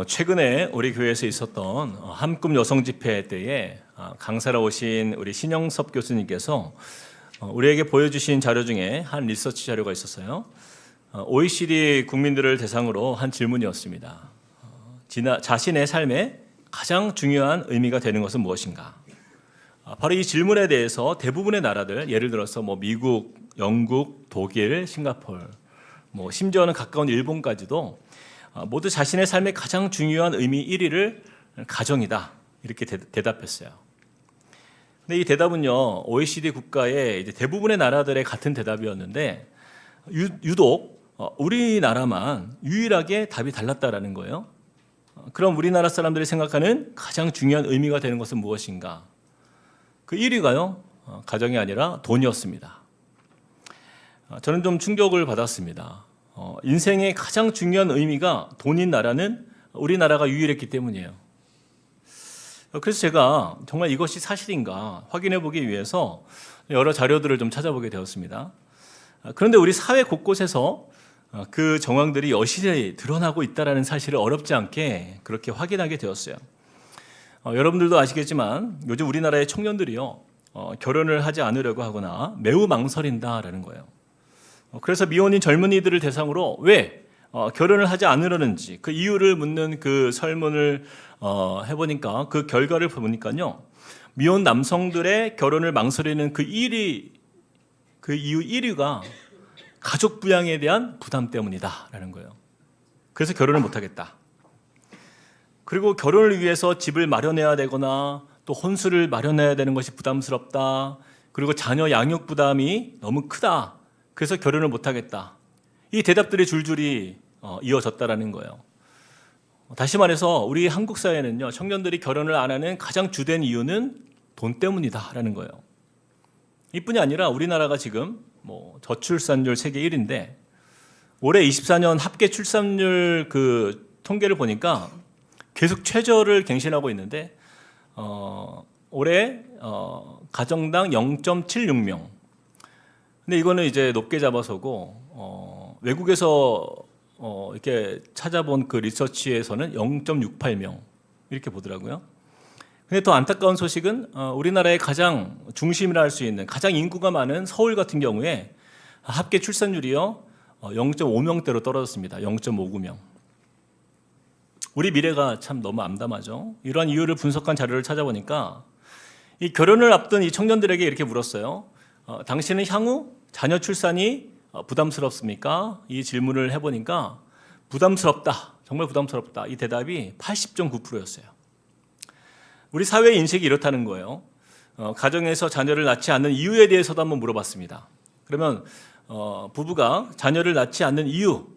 최근에 우리 교회에서 있었던 한국 여성 집회 때에 강사로 오신 우리 신영섭 교수님께서 우리에게 보여주신 자료 중에 한 리서치 자료가 있었어요. OECD 국민들을 대상으로 한 질문이었습니다. 자신의 삶에 가장 중요한 의미가 되는 것은 무엇인가? 바로 이 질문에 대해서 대부분의 나라들, 예를 들어서 미국, 영국, 독일, 싱가포르, 심지어는 가까운 일본까지도 모두 자신의 삶의 가장 중요한 의미 1위를 가정이다 이렇게 대답했어요. 근데 이 대답은요 OECD 국가의 이제 대부분의 나라들의 같은 대답이었는데 유독 우리나라만 유일하게 답이 달랐다라는 거예요. 그럼 우리나라 사람들이 생각하는 가장 중요한 의미가 되는 것은 무엇인가? 그 1위가요 가정이 아니라 돈이었습니다. 저는 좀 충격을 받았습니다. 인생의 가장 중요한 의미가 돈인 나라는 우리나라가 유일했기 때문이에요. 그래서 제가 정말 이것이 사실인가 확인해 보기 위해서 여러 자료들을 좀 찾아보게 되었습니다. 그런데 우리 사회 곳곳에서 그 정황들이 여실히 드러나고 있다는 사실을 어렵지 않게 그렇게 확인하게 되었어요. 여러분들도 아시겠지만 요즘 우리나라의 청년들이요 결혼을 하지 않으려고 하거나 매우 망설인다라는 거예요. 그래서 미혼인 젊은이들을 대상으로 왜 결혼을 하지 않으려는지 그 이유를 묻는 그 설문을 해보니까 그 결과를 보니까요 미혼 남성들의 결혼을 망설이는 그 이유 1위가 가족 부양에 대한 부담 때문이다라는 거예요. 그래서 결혼을 못하겠다. 그리고 결혼을 위해서 집을 마련해야 되거나 또 혼수를 마련해야 되는 것이 부담스럽다. 그리고 자녀 양육 부담이 너무 크다. 그래서 결혼을 못하겠다. 이 대답들이 줄줄이 이어졌다라는 거예요. 다시 말해서 우리 한국 사회는요 청년들이 결혼을 안 하는 가장 주된 이유는 돈 때문이다라는 거예요. 이뿐이 아니라 우리나라가 지금 저출산율 세계 1위인데 올해 24년 합계 출산율 그 통계를 보니까 계속 최저를 갱신하고 있는데 올해 가정당 0.76명. 근데 이거는 이제 높게 잡아서고 외국에서 이렇게 찾아본 그 리서치에서는 0.68명 이렇게 보더라고요. 근데 더 안타까운 소식은 우리나라의 가장 중심이라 할 수 있는 가장 인구가 많은 서울 같은 경우에 합계 출산율이요 0.5명대로 떨어졌습니다. 0.59명. 우리 미래가 참 너무 암담하죠. 이러한 이유를 분석한 자료를 찾아보니까 이 결혼을 앞둔 이 청년들에게 이렇게 물었어요. 당신은 향후 자녀 출산이 부담스럽습니까? 이 질문을 해보니까 부담스럽다. 정말 부담스럽다. 이 대답이 80.9%였어요. 우리 사회의 인식이 이렇다는 거예요. 가정에서 자녀를 낳지 않는 이유에 대해서도 한번 물어봤습니다. 그러면 부부가 자녀를 낳지 않는 이유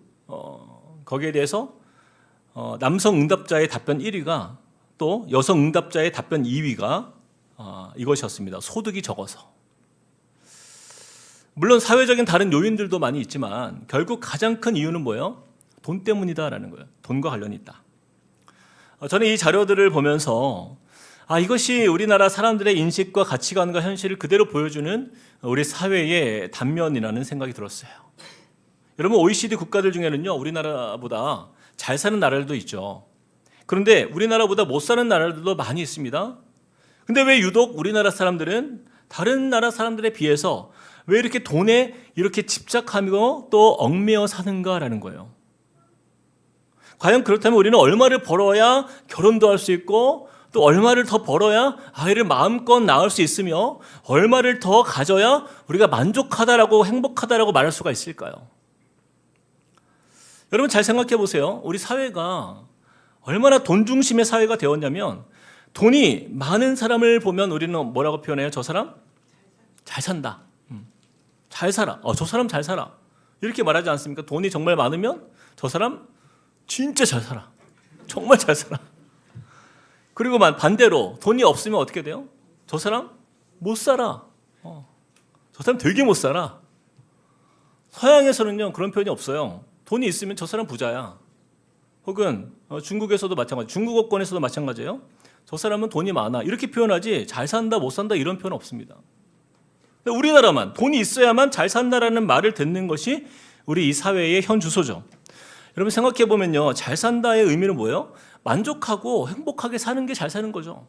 거기에 대해서 남성 응답자의 답변 1위가 또 여성 응답자의 답변 2위가 이것이었습니다. 소득이 적어서. 물론 사회적인 다른 요인들도 많이 있지만 결국 가장 큰 이유는 뭐예요? 돈 때문이다라는 거예요. 돈과 관련이 있다. 저는 이 자료들을 보면서 이것이 우리나라 사람들의 인식과 가치관과 현실을 그대로 보여주는 우리 사회의 단면이라는 생각이 들었어요. 여러분 OECD 국가들 중에는요 우리나라보다 잘 사는 나라들도 있죠. 그런데 우리나라보다 못 사는 나라들도 많이 있습니다. 근데 왜 유독 우리나라 사람들은 다른 나라 사람들에 비해서 왜 이렇게 돈에 이렇게 집착하며 또 얽매여 사는가라는 거예요. 과연 그렇다면 우리는 얼마를 벌어야 결혼도 할 수 있고 또 얼마를 더 벌어야 아이를 마음껏 낳을 수 있으며 얼마를 더 가져야 우리가 만족하다라고 행복하다라고 말할 수가 있을까요? 여러분 잘 생각해 보세요. 우리 사회가 얼마나 돈 중심의 사회가 되었냐면 돈이 많은 사람을 보면 우리는 뭐라고 표현해요? 저 사람? 잘 산다. 잘 살아. 저 사람 잘 살아. 이렇게 말하지 않습니까? 돈이 정말 많으면 저 사람 진짜 잘 살아. 정말 잘 살아. 그리고 반대로 돈이 없으면 어떻게 돼요? 저 사람 못 살아. 저 사람 되게 못 살아. 서양에서는요 그런 표현이 없어요. 돈이 있으면 저 사람 부자야. 혹은 중국에서도 마찬가지, 중국어권에서도 마찬가지예요. 저 사람은 돈이 많아. 이렇게 표현하지 잘 산다 못 산다 이런 표현 없습니다. 우리나라만 돈이 있어야만 잘 산다라는 말을 듣는 것이 우리 이 사회의 현 주소죠. 여러분 생각해 보면요, 잘 산다의 의미는 뭐예요? 만족하고 행복하게 사는 게 잘 사는 거죠.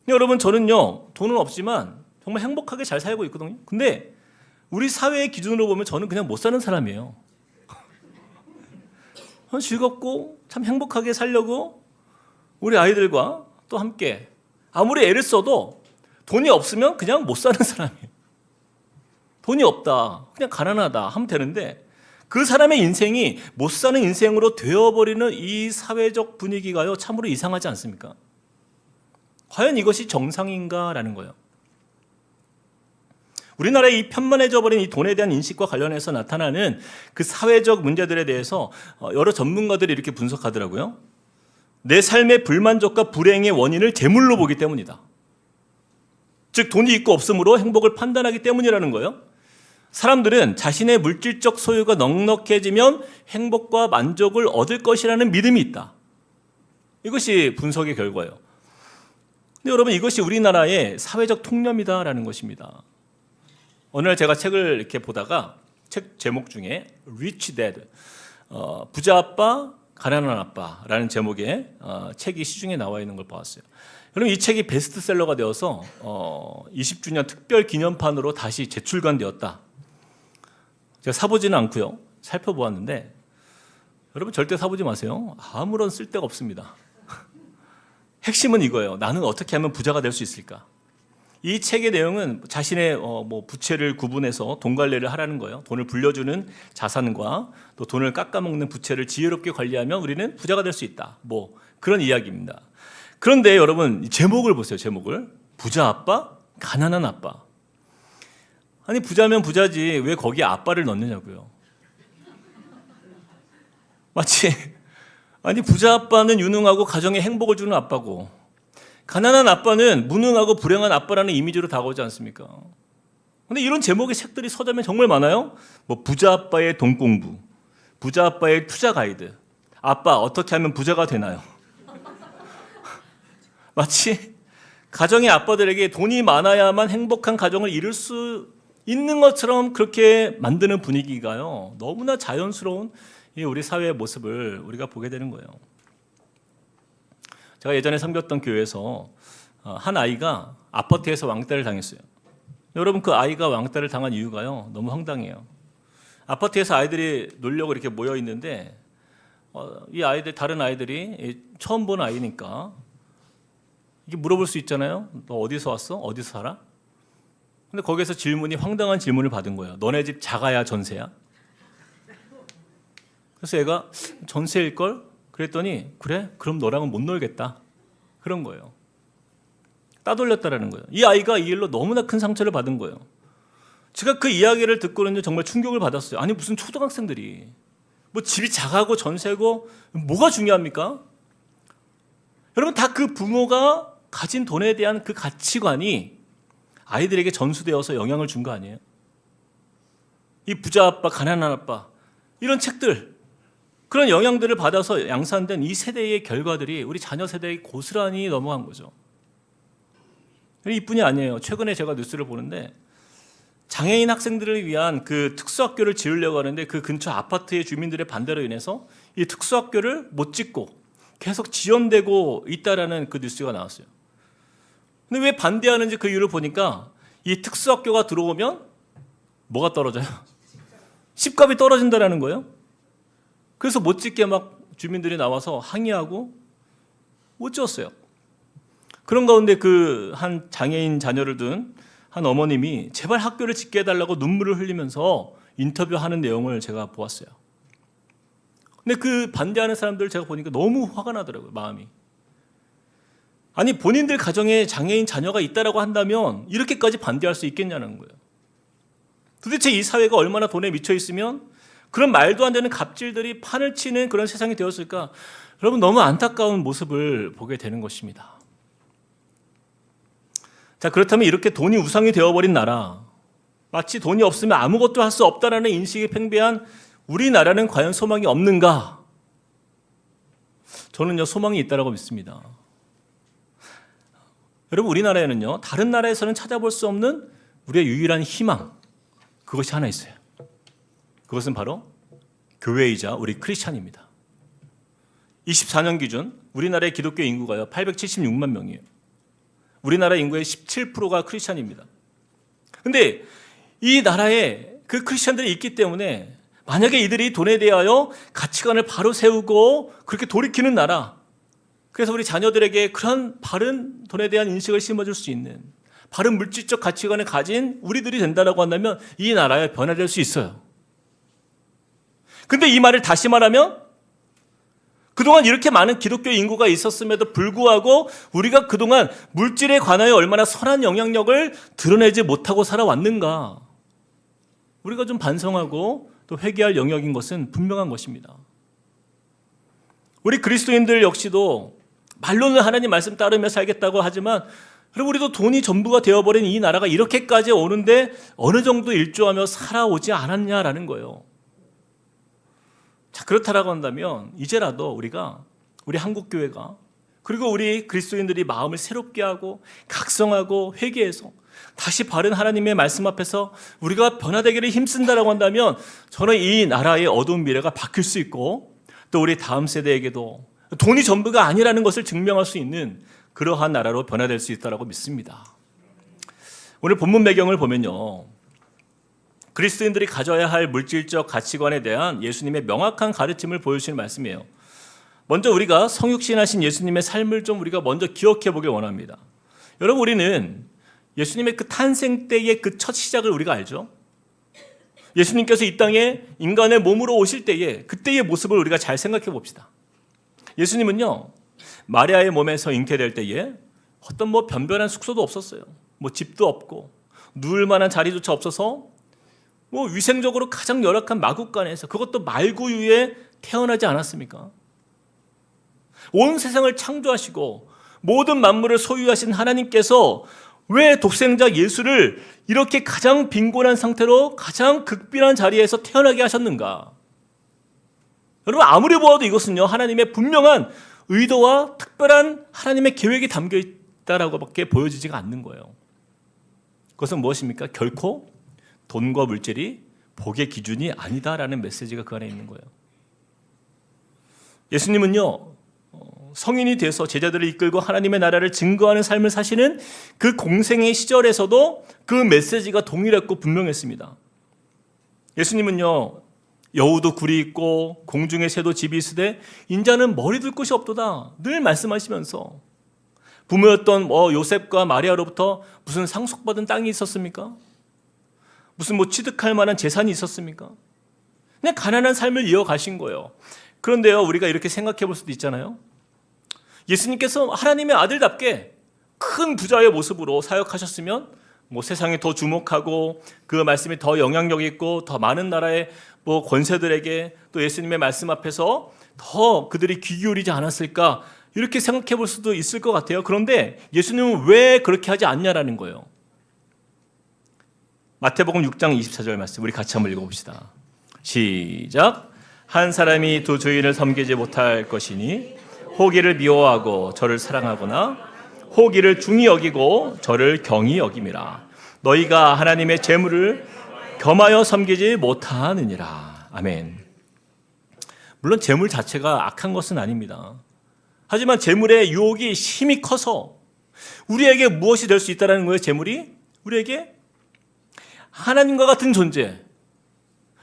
여러분 저는요, 돈은 없지만 정말 행복하게 잘 살고 있거든요. 근데 우리 사회의 기준으로 보면 저는 그냥 못 사는 사람이에요. 즐겁고 참 행복하게 살려고 우리 아이들과 또 함께 아무리 애를 써도 돈이 없으면 그냥 못 사는 사람이에요. 돈이 없다, 그냥 가난하다 하면 되는데 그 사람의 인생이 못 사는 인생으로 되어버리는 이 사회적 분위기가요, 참으로 이상하지 않습니까? 과연 이것이 정상인가라는 거예요. 우리나라의 이 편만해져 버린 이 돈에 대한 인식과 관련해서 나타나는 그 사회적 문제들에 대해서 여러 전문가들이 이렇게 분석하더라고요. 내 삶의 불만족과 불행의 원인을 재물로 보기 때문이다. 즉 돈이 있고 없음으로 행복을 판단하기 때문이라는 거예요. 사람들은 자신의 물질적 소유가 넉넉해지면 행복과 만족을 얻을 것이라는 믿음이 있다. 이것이 분석의 결과예요. 근데 여러분 이것이 우리나라의 사회적 통념이다라는 것입니다. 어느 날 제가 책을 이렇게 보다가 책 제목 중에 Rich Dad, 부자 아빠, 가난한 아빠라는 제목의 책이 시중에 나와 있는 걸 보았어요. 그럼 이 책이 베스트셀러가 되어서 20주년 특별 기념판으로 다시 재출간되었다. 제가 사보지는 않고요. 살펴보았는데 여러분 절대 사보지 마세요. 아무런 쓸데가 없습니다. 핵심은 이거예요. 나는 어떻게 하면 부자가 될 수 있을까? 이 책의 내용은 자신의 부채를 구분해서 돈 관리를 하라는 거예요. 돈을 불려주는 자산과 또 돈을 깎아먹는 부채를 지혜롭게 관리하면 우리는 부자가 될 수 있다. 그런 이야기입니다. 그런데 여러분 제목을 보세요. 제목을. 부자 아빠, 가난한 아빠. 아니 부자면 부자지 왜 거기에 아빠를 넣느냐고요. 마치 아니 부자 아빠는 유능하고 가정에 행복을 주는 아빠고 가난한 아빠는 무능하고 불행한 아빠라는 이미지로 다가오지 않습니까? 근데 이런 제목의 책들이 서점에 정말 많아요. 부자 아빠의 돈 공부, 부자 아빠의 투자 가이드, 아빠 어떻게 하면 부자가 되나요? 마치 가정의 아빠들에게 돈이 많아야만 행복한 가정을 이룰 수 있는 것처럼 그렇게 만드는 분위기가요, 너무나 자연스러운 우리 사회의 모습을 우리가 보게 되는 거예요. 제가 예전에 섬겼던 교회에서 한 아이가 아파트에서 왕따를 당했어요. 여러분 그 아이가 왕따를 당한 이유가요, 너무 황당해요. 아파트에서 아이들이 놀려고 이렇게 모여 있는데 이 아이들 다른 아이들이 처음 본 아이니까 이게 물어볼 수 있잖아요. 너 어디서 왔어? 어디서 살아? 근데 거기에서 질문이 황당한 질문을 받은 거예요. 너네 집 자가야 전세야? 그래서 얘가 전세일걸? 그랬더니 그래? 그럼 너랑은 못 놀겠다. 그런 거예요. 따돌렸다라는 거예요. 이 아이가 이 일로 너무나 큰 상처를 받은 거예요. 제가 그 이야기를 듣고는 정말 충격을 받았어요. 아니 무슨 초등학생들이 집이 작아고 전세고 뭐가 중요합니까? 여러분 다 그 부모가 가진 돈에 대한 그 가치관이 아이들에게 전수되어서 영향을 준 거 아니에요? 이 부자 아빠, 가난한 아빠 이런 책들, 그런 영향들을 받아서 양산된 이 세대의 결과들이 우리 자녀 세대에 고스란히 넘어간 거죠. 이뿐이 아니에요. 최근에 제가 뉴스를 보는데 장애인 학생들을 위한 그 특수학교를 지으려고 하는데 그 근처 아파트의 주민들의 반대로 인해서 이 특수학교를 못 짓고 계속 지연되고 있다라는 그 뉴스가 나왔어요. 근데 왜 반대하는지 그 이유를 보니까 이 특수학교가 들어오면 뭐가 떨어져요? 집값이 떨어진다라는 거예요. 그래서 못 짓게 막 주민들이 나와서 항의하고 못 지었어요. 그런 가운데 그 한 장애인 자녀를 둔 한 어머님이 제발 학교를 짓게 해달라고 눈물을 흘리면서 인터뷰하는 내용을 제가 보았어요. 근데 그 반대하는 사람들 제가 보니까 너무 화가 나더라고요, 마음이. 아니 본인들 가정에 장애인 자녀가 있다라고 한다면 이렇게까지 반대할 수 있겠냐는 거예요. 도대체 이 사회가 얼마나 돈에 미쳐 있으면 그런 말도 안 되는 갑질들이 판을 치는 그런 세상이 되었을까? 여러분 너무 안타까운 모습을 보게 되는 것입니다. 자, 그렇다면 이렇게 돈이 우상이 되어버린 나라, 마치 돈이 없으면 아무것도 할 수 없다라는 인식이 팽배한 우리나라는 과연 소망이 없는가? 저는요 소망이 있다라고 믿습니다. 여러분 우리나라에는요 다른 나라에서는 찾아볼 수 없는 우리의 유일한 희망, 그것이 하나 있어요. 그것은 바로 교회이자 우리 크리스찬입니다. 24년 기준 우리나라의 기독교 인구가요 876만 명이에요. 우리나라 인구의 17%가 크리스찬입니다. 근데 이 나라에 그 크리스찬들이 있기 때문에 만약에 이들이 돈에 대하여 가치관을 바로 세우고 그렇게 돌이키는 나라, 그래서 우리 자녀들에게 그런 바른 돈에 대한 인식을 심어줄 수 있는 바른 물질적 가치관을 가진 우리들이 된다고 한다면 이 나라에 변화될 수 있어요. 근데 이 말을 다시 말하면 그동안 이렇게 많은 기독교 인구가 있었음에도 불구하고 우리가 그동안 물질에 관하여 얼마나 선한 영향력을 드러내지 못하고 살아왔는가, 우리가 좀 반성하고 또 회개할 영역인 것은 분명한 것입니다. 우리 그리스도인들 역시도 말로는 하나님 말씀 따르며 살겠다고 하지만 그리고 우리도 돈이 전부가 되어버린 이 나라가 이렇게까지 오는데 어느 정도 일조하며 살아오지 않았냐라는 거예요. 자, 그렇다라고 한다면 이제라도 우리가, 우리 한국교회가, 그리고 우리 그리스도인들이 마음을 새롭게 하고 각성하고 회개해서 다시 바른 하나님의 말씀 앞에서 우리가 변화되기를 힘쓴다라고 한다면 저는 이 나라의 어두운 미래가 바뀔 수 있고 또 우리 다음 세대에게도 돈이 전부가 아니라는 것을 증명할 수 있는 그러한 나라로 변화될 수 있다고 믿습니다. 오늘 본문 배경을 보면요, 그리스도인들이 가져야 할 물질적 가치관에 대한 예수님의 명확한 가르침을 보여주시는 말씀이에요. 먼저 우리가 성육신하신 예수님의 삶을 좀 우리가 먼저 기억해 보길 원합니다. 여러분, 우리는 예수님의 그 탄생 때의 그 첫 시작을 우리가 알죠. 예수님께서 이 땅에 인간의 몸으로 오실 때에 그때의 모습을 우리가 잘 생각해 봅시다. 예수님은요, 마리아의 몸에서 잉태될 때에 어떤 변변한 숙소도 없었어요. 집도 없고 누울 만한 자리조차 없어서 위생적으로 가장 열악한 마국간에서, 그것도 말구유에 태어나지 않았습니까? 온 세상을 창조하시고 모든 만물을 소유하신 하나님께서 왜 독생자 예수를 이렇게 가장 빈곤한 상태로 가장 극빈한 자리에서 태어나게 하셨는가? 여러분, 아무리 보아도 이것은요, 하나님의 분명한 의도와 특별한 하나님의 계획이 담겨 있다라고밖에 보여지지가 않는 거예요. 그것은 무엇입니까? 결코 돈과 물질이 복의 기준이 아니다라는 메시지가 그 안에 있는 거예요. 예수님은요, 성인이 돼서 제자들을 이끌고 하나님의 나라를 증거하는 삶을 사시는 그 공생의 시절에서도 그 메시지가 동일했고 분명했습니다. 예수님은요, 여우도 굴이 있고 공중의 새도 집이 있으되 인자는 머리 둘 곳이 없도다 늘 말씀하시면서, 부모였던 요셉과 마리아로부터 무슨 상속받은 땅이 있었습니까? 무슨 취득할 만한 재산이 있었습니까? 그냥 가난한 삶을 이어가신 거예요. 그런데요, 우리가 이렇게 생각해 볼 수도 있잖아요. 예수님께서 하나님의 아들답게 큰 부자의 모습으로 사역하셨으면 세상이 더 주목하고 그 말씀이 더 영향력 있고 더 많은 나라의 권세들에게 또 예수님의 말씀 앞에서 더 그들이 귀 기울이지 않았을까, 이렇게 생각해 볼 수도 있을 것 같아요. 그런데 예수님은 왜 그렇게 하지 않냐라는 거예요. 마태복음 6장 24절 말씀 우리 같이 한번 읽어봅시다. 시작. 한 사람이 두 주인을 섬기지 못할 것이니 호기를 미워하고 저를 사랑하거나 호기를 중히 여기고 저를 경히 여김이라. 너희가 하나님의 재물을 겸하여 섬기지 못하느니라. 아멘. 물론 재물 자체가 악한 것은 아닙니다. 하지만 재물의 유혹이 심히 커서 우리에게 무엇이 될 수 있다는 거예요? 재물이 우리에게 하나님과 같은 존재,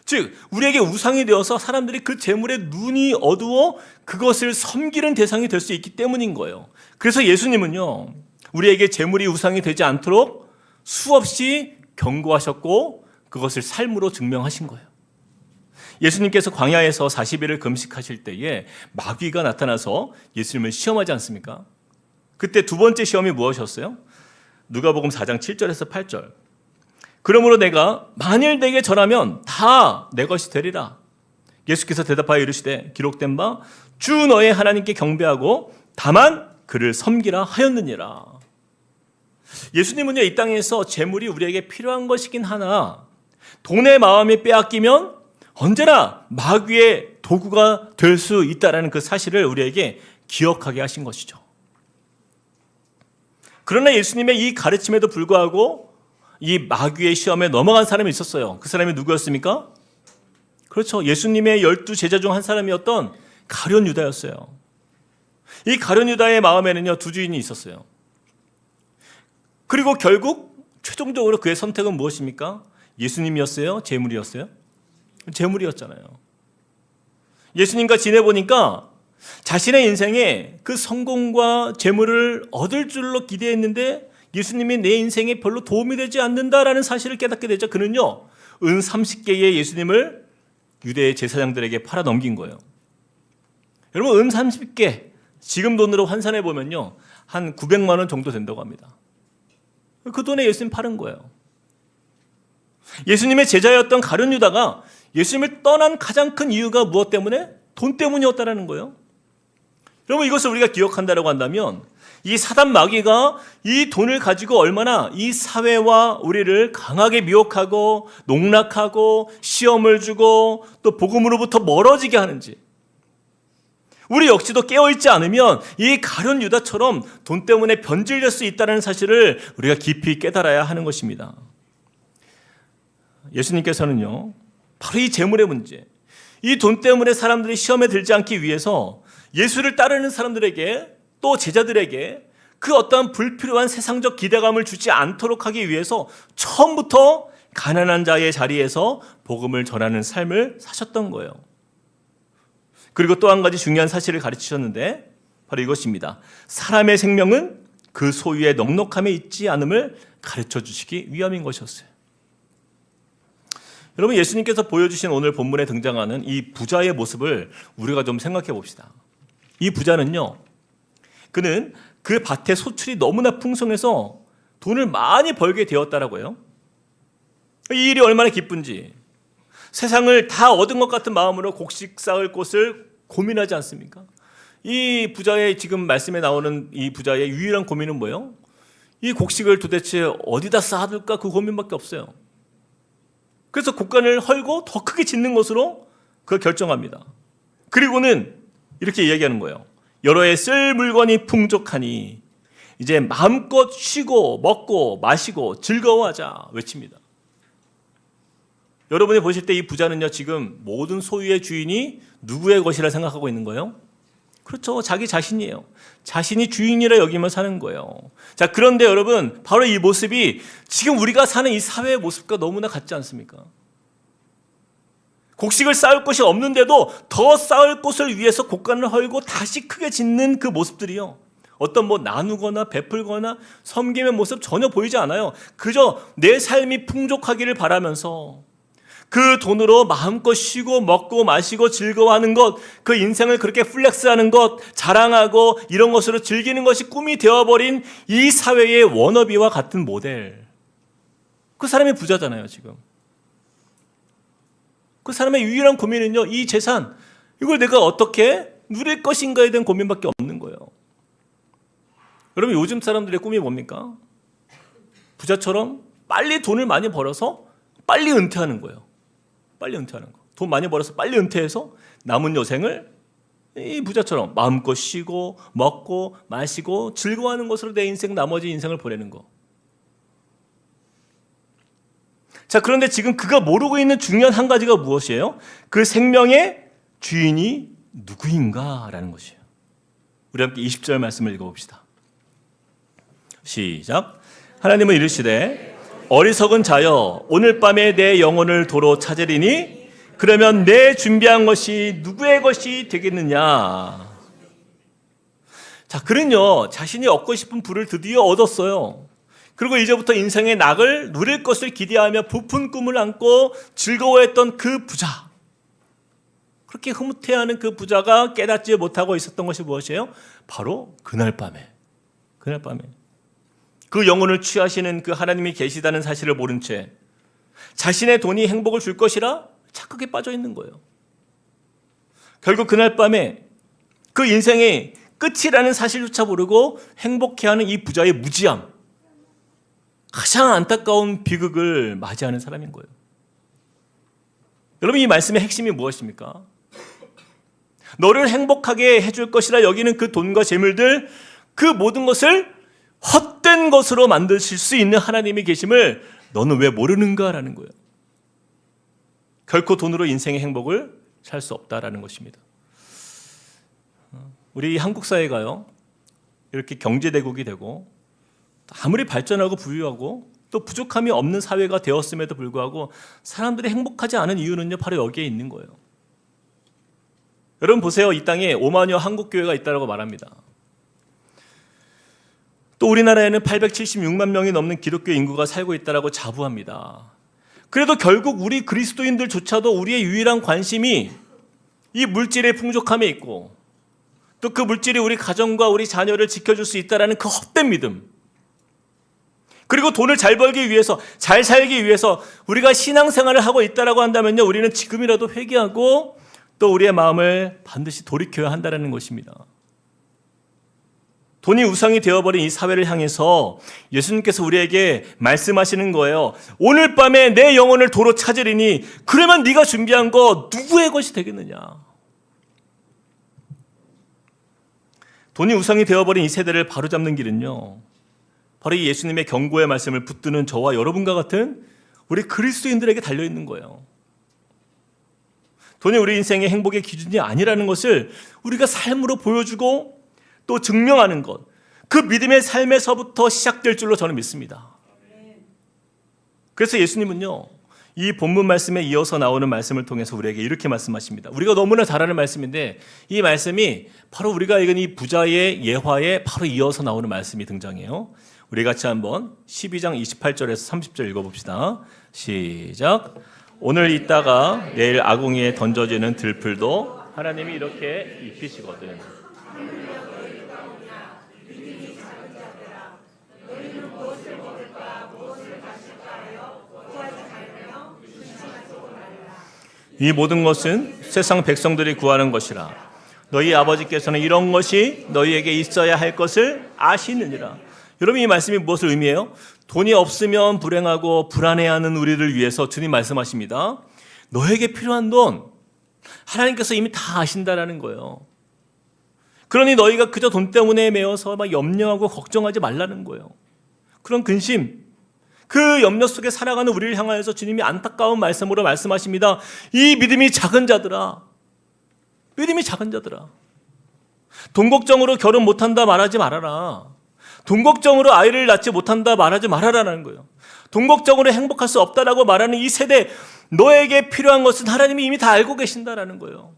즉 우리에게 우상이 되어서 사람들이 그 재물에 눈이 어두워 그것을 섬기는 대상이 될 수 있기 때문인 거예요. 그래서 예수님은요, 우리에게 재물이 우상이 되지 않도록 수없이 경고하셨고 그것을 삶으로 증명하신 거예요. 예수님께서 광야에서 40일을 금식하실 때에 마귀가 나타나서 예수님을 시험하지 않습니까? 그때 두 번째 시험이 무엇이었어요? 누가복음 4장 7절에서 8절. 그러므로 내가 만일 내게 절하면 다 내 것이 되리라. 예수께서 대답하여 이르시되 기록된 바 주 너의 하나님께 경배하고 다만 그를 섬기라 하였느니라. 예수님은요, 이 땅에서 재물이 우리에게 필요한 것이긴 하나 돈의 마음이 빼앗기면 언제나 마귀의 도구가 될 수 있다는 그 사실을 우리에게 기억하게 하신 것이죠. 그러나 예수님의 이 가르침에도 불구하고 이 마귀의 시험에 넘어간 사람이 있었어요. 그 사람이 누구였습니까? 그렇죠. 예수님의 12 제자 중 한 사람이었던 가룟 유다였어요. 이 가룟 유다의 마음에는요, 두 주인이 있었어요. 그리고 결국 최종적으로 그의 선택은 무엇입니까? 예수님이었어요? 재물이었어요? 재물이었잖아요. 예수님과 지내보니까 자신의 인생에 그 성공과 재물을 얻을 줄로 기대했는데 예수님이 내 인생에 별로 도움이 되지 않는다라는 사실을 깨닫게 되자 그는요, 은 30개의 예수님을 유대의 제사장들에게 팔아 넘긴 거예요. 여러분, 은 30개 지금 돈으로 환산해 보면요, 한 900만 원 정도 된다고 합니다. 그 돈에 예수님 팔은 거예요. 예수님의 제자였던 가룟 유다가 예수님을 떠난 가장 큰 이유가 무엇 때문에? 돈 때문이었다라는 거예요. 여러분, 이것을 우리가 기억한다라고 한다면 이 사단 마귀가 이 돈을 가지고 얼마나 이 사회와 우리를 강하게 미혹하고 농락하고 시험을 주고 또 복음으로부터 멀어지게 하는지, 우리 역시도 깨어있지 않으면 이 가룟 유다처럼 돈 때문에 변질될 수 있다는 사실을 우리가 깊이 깨달아야 하는 것입니다. 예수님께서는요, 바로 이 재물의 문제, 이 돈 때문에 사람들이 시험에 들지 않기 위해서 예수를 따르는 사람들에게 또 제자들에게 그 어떠한 불필요한 세상적 기대감을 주지 않도록 하기 위해서 처음부터 가난한 자의 자리에서 복음을 전하는 삶을 사셨던 거예요. 그리고 또 한 가지 중요한 사실을 가르치셨는데 바로 이것입니다. 사람의 생명은 그 소유의 넉넉함에 있지 않음을 가르쳐 주시기 위함인 것이었어요. 여러분, 예수님께서 보여주신 오늘 본문에 등장하는 이 부자의 모습을 우리가 좀 생각해 봅시다. 이 부자는요, 그는 그 밭의 소출이 너무나 풍성해서 돈을 많이 벌게 되었다라고 해요. 이 일이 얼마나 기쁜지, 세상을 다 얻은 것 같은 마음으로 곡식 쌓을 곳을 고민하지 않습니까? 이 부자의, 지금 말씀에 나오는 이 부자의 유일한 고민은 뭐예요? 이 곡식을 도대체 어디다 쌓아둘까, 그 고민밖에 없어요. 그래서 곡간을 헐고 더 크게 짓는 것으로 그걸 결정합니다. 그리고는 이렇게 이야기하는 거예요. 여러 해 쓸 물건이 풍족하니 이제 마음껏 쉬고 먹고 마시고 즐거워하자 외칩니다. 여러분이 보실 때 이 부자는요, 지금 모든 소유의 주인이 누구의 것이라 생각하고 있는 거예요? 그렇죠. 자기 자신이에요. 자신이 주인이라 여기며 사는 거예요. 자, 그런데 여러분, 바로 이 모습이 지금 우리가 사는 이 사회의 모습과 너무나 같지 않습니까? 곡식을 쌓을 곳이 없는데도 더 쌓을 곳을 위해서 곡간을 헐고 다시 크게 짓는 그 모습들이요, 어떤 나누거나 베풀거나 섬김의 모습 전혀 보이지 않아요. 그저 내 삶이 풍족하기를 바라면서 그 돈으로 마음껏 쉬고 먹고 마시고 즐거워하는 것, 그 인생을 그렇게 플렉스하는 것, 자랑하고 이런 것으로 즐기는 것이 꿈이 되어버린 이 사회의 워너비와 같은 모델. 그 사람이 부자잖아요, 지금. 그 사람의 유일한 고민은요, 이 재산, 이걸 내가 어떻게 누릴 것인가에 대한 고민밖에 없는 거예요. 여러분, 요즘 사람들의 꿈이 뭡니까? 부자처럼 빨리 돈을 많이 벌어서 빨리 은퇴하는 거예요. 빨리 은퇴하는 거. 돈 많이 벌어서 빨리 은퇴해서 남은 여생을 이 부자처럼 마음껏 쉬고 먹고 마시고 즐거워하는 것으로 내 인생, 나머지 인생을 보내는 거. 자, 그런데 지금 그가 모르고 있는 중요한 한 가지가 무엇이에요? 그 생명의 주인이 누구인가라는 것이에요. 우리 함께 20절 말씀을 읽어봅시다. 시작. 하나님은 이르시되 어리석은 자여, 오늘 밤에 내 영혼을 도로 찾으리니 그러면 내 준비한 것이 누구의 것이 되겠느냐. 자, 그는요, 자신이 얻고 싶은 부를 드디어 얻었어요. 그리고 이제부터 인생의 낙을 누릴 것을 기대하며 부푼 꿈을 안고 즐거워했던 그 부자, 그렇게 흐뭇해하는 그 부자가 깨닫지 못하고 있었던 것이 무엇이에요? 바로 그날 밤에 그 영혼을 취하시는 그 하나님이 계시다는 사실을 모른 채 자신의 돈이 행복을 줄 것이라 착각에 빠져 있는 거예요. 결국 그날 밤에 그 인생의 끝이라는 사실조차 모르고 행복해하는 이 부자의 무지함, 가장 안타까운 비극을 맞이하는 사람인 거예요. 여러분, 이 말씀의 핵심이 무엇입니까? 너를 행복하게 해줄 것이라 여기는 그 돈과 재물들, 그 모든 것을 헛된 것으로 만드실 수 있는 하나님이 계심을 너는 왜 모르는가라는 거예요. 결코 돈으로 인생의 행복을 살 수 없다라는 것입니다. 우리 한국 사회가요, 이렇게 경제대국이 되고 아무리 발전하고 부유하고 또 부족함이 없는 사회가 되었음에도 불구하고 사람들이 행복하지 않은 이유는요, 바로 여기에 있는 거예요. 여러분 보세요. 이 땅에 5만여 한국교회가 있다고 말합니다. 또 우리나라에는 876만 명이 넘는 기독교 인구가 살고 있다고 자부합니다. 그래도 결국 우리 그리스도인들조차도 우리의 유일한 관심이 이 물질의 풍족함에 있고 또 그 물질이 우리 가정과 우리 자녀를 지켜줄 수 있다는 그 헛된 믿음, 그리고 돈을 잘 벌기 위해서, 잘 살기 위해서 우리가 신앙생활을 하고 있다고 한다면요, 우리는 지금이라도 회개하고 또 우리의 마음을 반드시 돌이켜야 한다는 것입니다. 돈이 우상이 되어버린 이 사회를 향해서 예수님께서 우리에게 말씀하시는 거예요. 오늘 밤에 내 영혼을 도로 찾으리니 그러면 네가 준비한 거 누구의 것이 되겠느냐. 돈이 우상이 되어버린 이 세대를 바로잡는 길은요, 바로 이 예수님의 경고의 말씀을 붙드는 저와 여러분과 같은 우리 그리스도인들에게 달려있는 거예요. 돈이 우리 인생의 행복의 기준이 아니라는 것을 우리가 삶으로 보여주고 또 증명하는 것, 그 믿음의 삶에서부터 시작될 줄로 저는 믿습니다. 그래서 예수님은요, 이 본문 말씀에 이어서 나오는 말씀을 통해서 우리에게 이렇게 말씀하십니다. 우리가 너무나 잘 아는 말씀인데 이 말씀이 바로 우리가 읽은 이 부자의 예화에 바로 이어서 나오는 말씀이 등장해요. 우리 같이 한번 12장 28절에서 30절 읽어봅시다. 시작. 오늘 있다가 내일 아궁이에 던져지는 들풀도 하나님이 이렇게 입히시거든. 이 모든 것은 세상 백성들이 구하는 것이라. 너희 아버지께서는 이런 것이 너희에게 있어야 할 것을 아시느니라. 여러분, 이 말씀이 무엇을 의미해요? 돈이 없으면 불행하고 불안해하는 우리를 위해서 주님 말씀하십니다. 너에게 필요한 돈 하나님께서 이미 다 아신다라는 거예요. 그러니 너희가 그저 돈 때문에 매여서 막 염려하고 걱정하지 말라는 거예요. 그런 근심, 그 염려 속에 살아가는 우리를 향하여서 주님이 안타까운 말씀으로 말씀하십니다. 이 믿음이 작은 자들아, 믿음이 작은 자들아, 돈 걱정으로 결혼 못한다 말하지 말아라. 돈 걱정으로 아이를 낳지 못한다 말하지 말아라는 거예요. 돈 걱정으로 행복할 수 없다라고 말하는 이 세대, 너에게 필요한 것은 하나님이 이미 다 알고 계신다라는 거예요.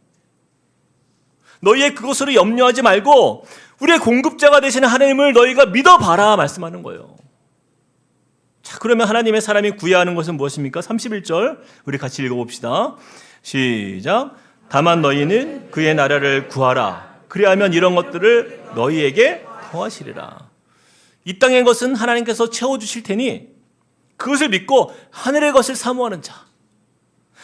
너희의 그것으로 염려하지 말고 우리의 공급자가 되시는 하나님을 너희가 믿어봐라 말씀하는 거예요. 자, 그러면 하나님의 사람이 구해야 하는 것은 무엇입니까? 31절 우리 같이 읽어봅시다. 시작. 다만 너희는 그의 나라를 구하라. 그리하면 이런 것들을 너희에게 더하시리라. 이 땅의 것은 하나님께서 채워주실 테니 그것을 믿고 하늘의 것을 사모하는 자,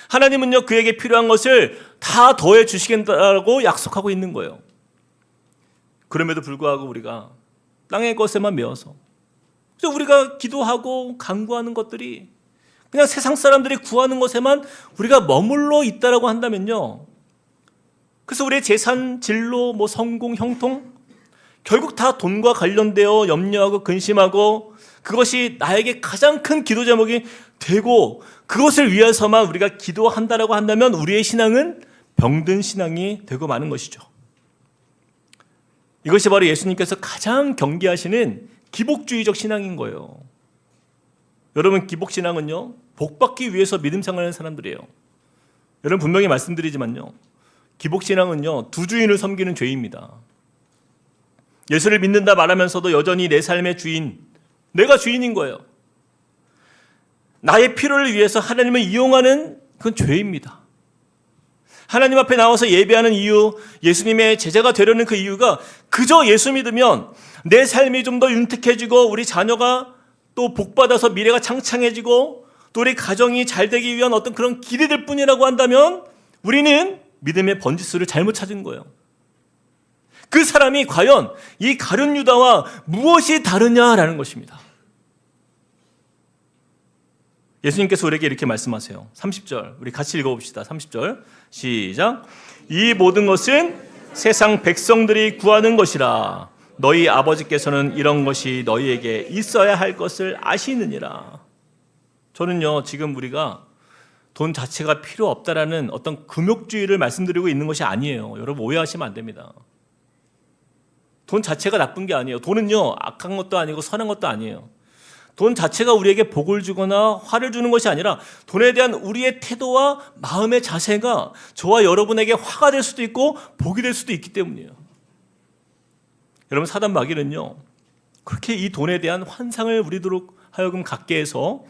하나님은요 그에게 필요한 것을 다 더해 주시겠다고 약속하고 있는 거예요. 그럼에도 불구하고 우리가 땅의 것에만 매어서 그래서 우리가 기도하고 간구하는 것들이 그냥 세상 사람들이 구하는 것에만 우리가 머물러 있다라고 한다면요, 그래서 우리의 재산, 진로, 성공, 형통 결국 다 돈과 관련되어 염려하고 근심하고 그것이 나에게 가장 큰 기도 제목이 되고 그것을 위해서만 우리가 기도한다라고 한다면 우리의 신앙은 병든 신앙이 되고 마는 것이죠. 이것이 바로 예수님께서 가장 경계하시는 기복주의적 신앙인 거예요. 여러분, 기복신앙은요 복받기 위해서 믿음 생활하는 사람들이에요. 여러분, 분명히 말씀드리지만요, 기복신앙은요 두 주인을 섬기는 죄입니다. 예수를 믿는다 말하면서도 여전히 내 삶의 주인, 내가 주인인 거예요. 나의 필요를 위해서 하나님을 이용하는 그건 죄입니다. 하나님 앞에 나와서 예배하는 이유, 예수님의 제자가 되려는 그 이유가 그저 예수 믿으면 내 삶이 좀 더 윤택해지고 우리 자녀가 또 복받아서 미래가 창창해지고 또 우리 가정이 잘 되기 위한 어떤 그런 기대들 뿐이라고 한다면 우리는 믿음의 번지수를 잘못 찾은 거예요. 그 사람이 과연 이 가룟 유다와 무엇이 다르냐라는 것입니다. 예수님께서 우리에게 이렇게 말씀하세요. 30절 우리 같이 읽어봅시다. 30절 시작. 이 모든 것은 세상 백성들이 구하는 것이라. 너희 아버지께서는 이런 것이 너희에게 있어야 할 것을 아시느니라. 저는요 지금 우리가 돈 자체가 필요 없다라는 어떤 금욕주의를 말씀드리고 있는 것이 아니에요. 여러분 오해하시면 안 됩니다. 돈 자체가 나쁜 게 아니에요. 돈은요, 악한 것도 아니고 선한 것도 아니에요. 돈 자체가 우리에게 복을 주거나 화를 주는 것이 아니라 돈에 대한 우리의 태도와 마음의 자세가 저와 여러분에게 화가 될 수도 있고 복이 될 수도 있기 때문이에요. 여러분 사단 마귀는요, 그렇게 이 돈에 대한 환상을 우리들로 하여금 갖게 해서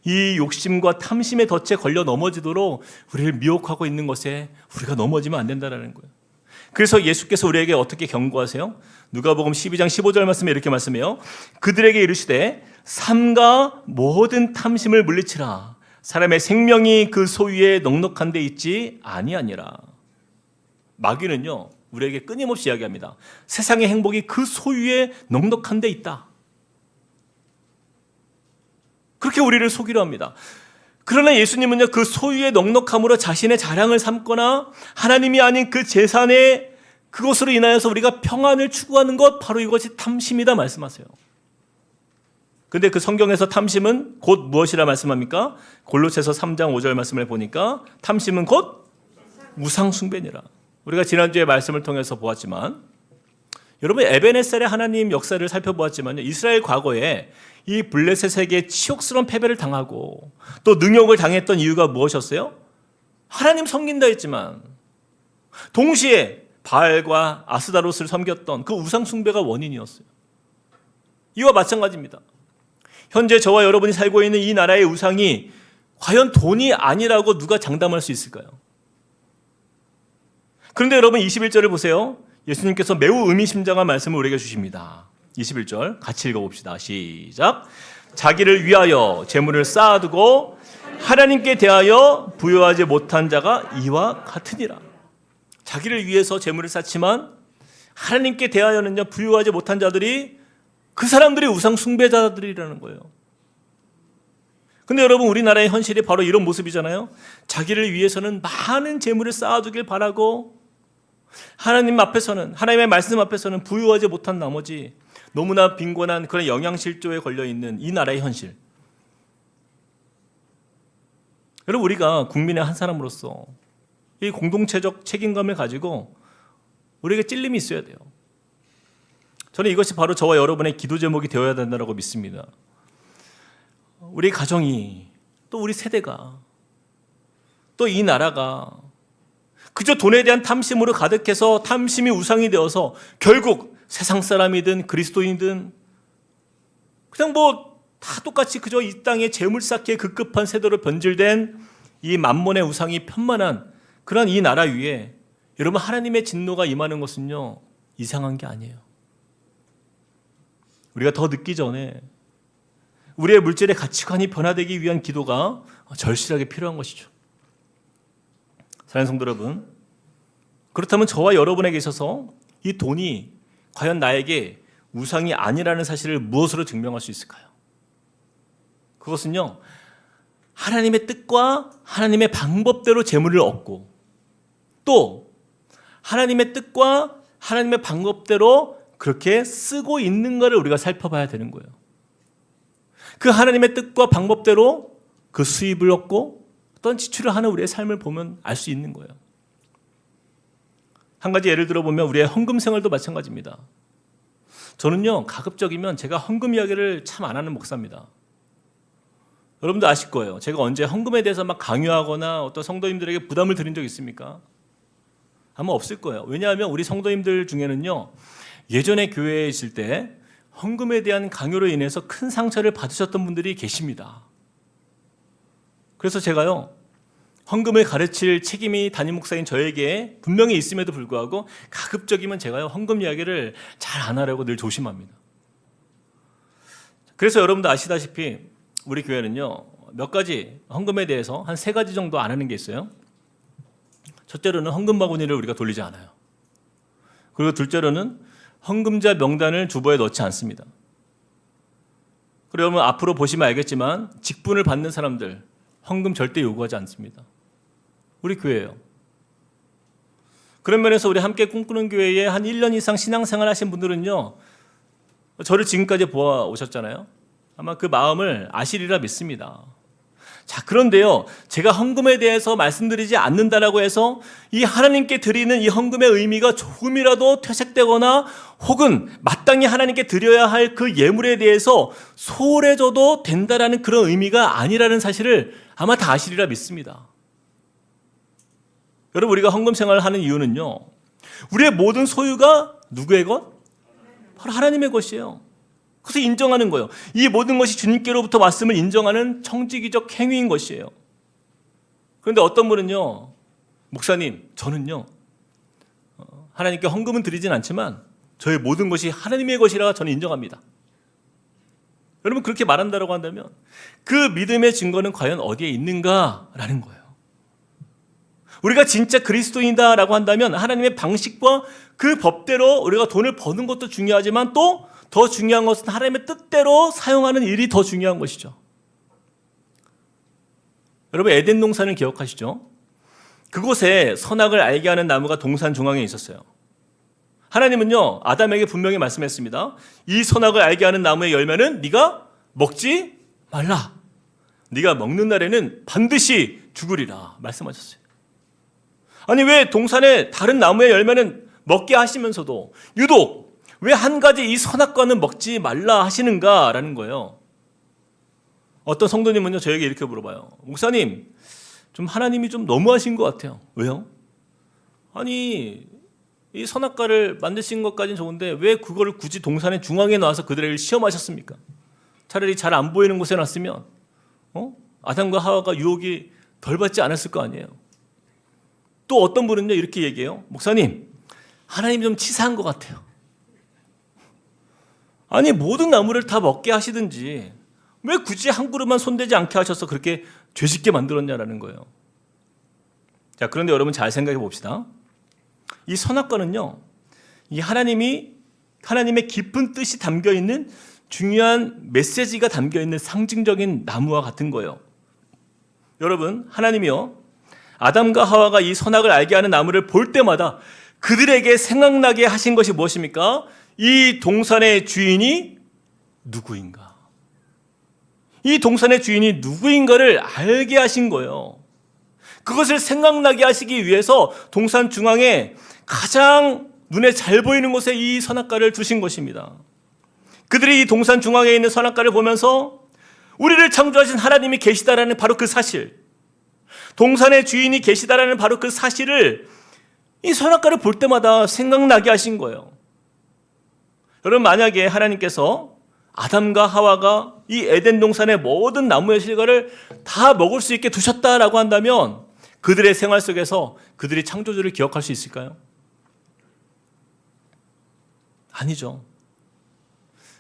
이 욕심과 탐심의 덫에 걸려 넘어지도록 우리를 미혹하고 있는 것에 우리가 넘어지면 안 된다는 거예요. 그래서 예수께서 우리에게 어떻게 경고하세요? 누가복음 12장 15절 말씀에 이렇게 말씀해요. 그들에게 이르시되 삼가 모든 탐심을 물리치라. 사람의 생명이 그 소유에 넉넉한 데 있지 아니하니라. 마귀는요, 우리에게 끊임없이 이야기합니다. 세상의 행복이 그 소유에 넉넉한 데 있다. 그렇게 우리를 속이려 합니다. 그러나 예수님은요, 그 소유의 넉넉함으로 자신의 자랑을 삼거나 하나님이 아닌 그 재산의 그것으로 인하여서 우리가 평안을 추구하는 것, 바로 이것이 탐심이다 말씀하세요. 근데 그 성경에서 탐심은 곧 무엇이라 말씀합니까? 골로새서 3장 5절 말씀을 보니까 탐심은 곧 우상숭배니라. 우리가 지난주에 말씀을 통해서 보았지만, 여러분 에베네셀의 하나님 역사를 살펴보았지만요, 이스라엘 과거에 이 블레셋에게 치욕스러운 패배를 당하고 또 능욕을 당했던 이유가 무엇이었어요? 하나님 섬긴다 했지만 동시에 바알과 아스다롯을 섬겼던 그 우상숭배가 원인이었어요. 이와 마찬가지입니다. 현재 저와 여러분이 살고 있는 이 나라의 우상이 과연 돈이 아니라고 누가 장담할 수 있을까요? 그런데 여러분 21절을 보세요. 예수님께서 매우 의미심장한 말씀을 우리에게 주십니다. 21절 같이 읽어봅시다. 시작. 자기를 위하여 재물을 쌓아두고 하나님께 대하여 부여하지 못한 자가 이와 같으니라. 자기를 위해서 재물을 쌓지만 하나님께 대하여는요, 부여하지 못한 자들이 그 사람들이 우상 숭배자들이라는 거예요. 근데 여러분 우리나라의 현실이 바로 이런 모습이잖아요. 자기를 위해서는 많은 재물을 쌓아두길 바라고 하나님 앞에서는, 하나님의 말씀 앞에서는 부유하지 못한 나머지 너무나 빈곤한 그런 영양실조에 걸려있는 이 나라의 현실. 여러분 우리가 국민의 한 사람으로서 이 공동체적 책임감을 가지고 우리에게 찔림이 있어야 돼요. 저는 이것이 바로 저와 여러분의 기도 제목이 되어야 된다고 믿습니다. 우리 가정이, 또 우리 세대가, 또 이 나라가 그저 돈에 대한 탐심으로 가득해서 탐심이 우상이 되어서 결국 세상 사람이든 그리스도인이든 그냥 뭐 다 똑같이 그저 이 땅에 재물 쌓기에 급급한 세대로 변질된 이 만몬의 우상이 편만한 그런 이 나라 위에 여러분 하나님의 진노가 임하는 것은요, 이상한 게 아니에요. 우리가 더 늦기 전에 우리의 물질의 가치관이 변화되기 위한 기도가 절실하게 필요한 것이죠. 사랑하는 성도 여러분, 그렇다면 저와 여러분에게 있어서 이 돈이 과연 나에게 우상이 아니라는 사실을 무엇으로 증명할 수 있을까요? 그것은요, 하나님의 뜻과 하나님의 방법대로 재물을 얻고 또 하나님의 뜻과 하나님의 방법대로 그렇게 쓰고 있는가를 우리가 살펴봐야 되는 거예요. 그 하나님의 뜻과 방법대로 그 수입을 얻고 어떤 지출을 하는 우리의 삶을 보면 알 수 있는 거예요. 한 가지 예를 들어보면 우리의 헌금 생활도 마찬가지입니다. 저는요, 가급적이면 제가 헌금 이야기를 참 안 하는 목사입니다. 여러분도 아실 거예요. 제가 언제 헌금에 대해서 막 강요하거나 어떤 성도님들에게 부담을 드린 적 있습니까? 아마 없을 거예요. 왜냐하면 우리 성도님들 중에는요, 예전에 교회에 있을 때 헌금에 대한 강요로 인해서 큰 상처를 받으셨던 분들이 계십니다. 그래서 제가요, 헌금을 가르칠 책임이 담임 목사인 저에게 분명히 있음에도 불구하고 가급적이면 제가요, 헌금 이야기를 잘 안 하려고 늘 조심합니다. 그래서 여러분도 아시다시피 우리 교회는요, 몇 가지 헌금에 대해서 한 3가지 정도 안 하는 게 있어요. 첫째로는 헌금 바구니를 우리가 돌리지 않아요. 그리고 둘째로는 헌금자 명단을 주보에 넣지 않습니다. 그러면 앞으로 보시면 알겠지만 직분을 받는 사람들 헌금 절대 요구하지 않습니다. 우리 교회예요. 그런 면에서 우리 함께 꿈꾸는 교회에 한 1년 이상 신앙생활 하신 분들은요, 저를 지금까지 보아오셨잖아요. 아마 그 마음을 아시리라 믿습니다. 자, 그런데요, 제가 헌금에 대해서 말씀드리지 않는다라고 해서 이 하나님께 드리는 이 헌금의 의미가 조금이라도 퇴색되거나 혹은 마땅히 하나님께 드려야 할 그 예물에 대해서 소홀해져도 된다라는 그런 의미가 아니라는 사실을 아마 다 아시리라 믿습니다. 여러분, 우리가 헌금 생활을 하는 이유는요, 우리의 모든 소유가 누구의 것? 바로 하나님의 것이에요. 그래서 인정하는 거예요. 이 모든 것이 주님께로부터 왔음을 인정하는 청지기적 행위인 것이에요. 그런데 어떤 분은요, 목사님, 저는요, 하나님께 헌금은 드리진 않지만 저의 모든 것이 하나님의 것이라 저는 인정합니다. 여러분, 그렇게 말한다고 한다면 그 믿음의 증거는 과연 어디에 있는가라는 거예요. 우리가 진짜 그리스도인이다라고 한다면 하나님의 방식과 그 법대로 우리가 돈을 버는 것도 중요하지만 또 더 중요한 것은 하나님의 뜻대로 사용하는 일이 더 중요한 것이죠. 여러분, 에덴 동산을 기억하시죠? 그곳에 선악을 알게 하는 나무가 동산 중앙에 있었어요. 하나님은요, 아담에게 분명히 말씀했습니다. 이 선악을 알게 하는 나무의 열매는 네가 먹지 말라. 네가 먹는 날에는 반드시 죽으리라 말씀하셨어요. 아니, 왜 동산의 다른 나무의 열매는 먹게 하시면서도 유독 왜 한 가지 이 선악과는 먹지 말라 하시는가라는 거예요. 어떤 성도님은요, 저에게 이렇게 물어봐요. 목사님, 좀 하나님이 좀 너무하신 것 같아요. 왜요? 아니, 이 선악과를 만드신 것까지는 좋은데 왜 그거를 굳이 동산의 중앙에 놔서 그들에게 시험하셨습니까? 차라리 잘 안 보이는 곳에 놨으면 아담과 하와가 유혹이 덜 받지 않았을 거 아니에요. 또 어떤 분은요, 이렇게 얘기해요. 목사님, 하나님이 좀 치사한 것 같아요. 아니, 모든 나무를 다 먹게 하시든지 왜 굳이 한 그릇만 손대지 않게 하셔서 그렇게 죄짓게 만들었냐라는 거예요. 자, 그런데 여러분 잘 생각해 봅시다. 이 선악과는요, 이 하나님의 깊은 뜻이 담겨 있는 중요한 메시지가 담겨 있는 상징적인 나무와 같은 거예요. 여러분, 하나님이요, 아담과 하와가 이 선악을 알게 하는 나무를 볼 때마다 그들에게 생각나게 하신 것이 무엇입니까? 이 동산의 주인이 누구인가? 이 동산의 주인이 누구인가를 알게 하신 거예요. 그것을 생각나게 하시기 위해서 동산 중앙에 가장 눈에 잘 보이는 곳에 이 선악과를 두신 것입니다. 그들이 이 동산 중앙에 있는 선악과를 보면서 우리를 창조하신 하나님이 계시다라는 바로 그 사실, 동산의 주인이 계시다라는 바로 그 사실을 이 선악과를 볼 때마다 생각나게 하신 거예요. 여러분, 만약에 하나님께서 아담과 하와가 이 에덴 동산의 모든 나무의 실과를 다 먹을 수 있게 두셨다라고 한다면 그들의 생활 속에서 그들이 창조주를 기억할 수 있을까요? 아니죠.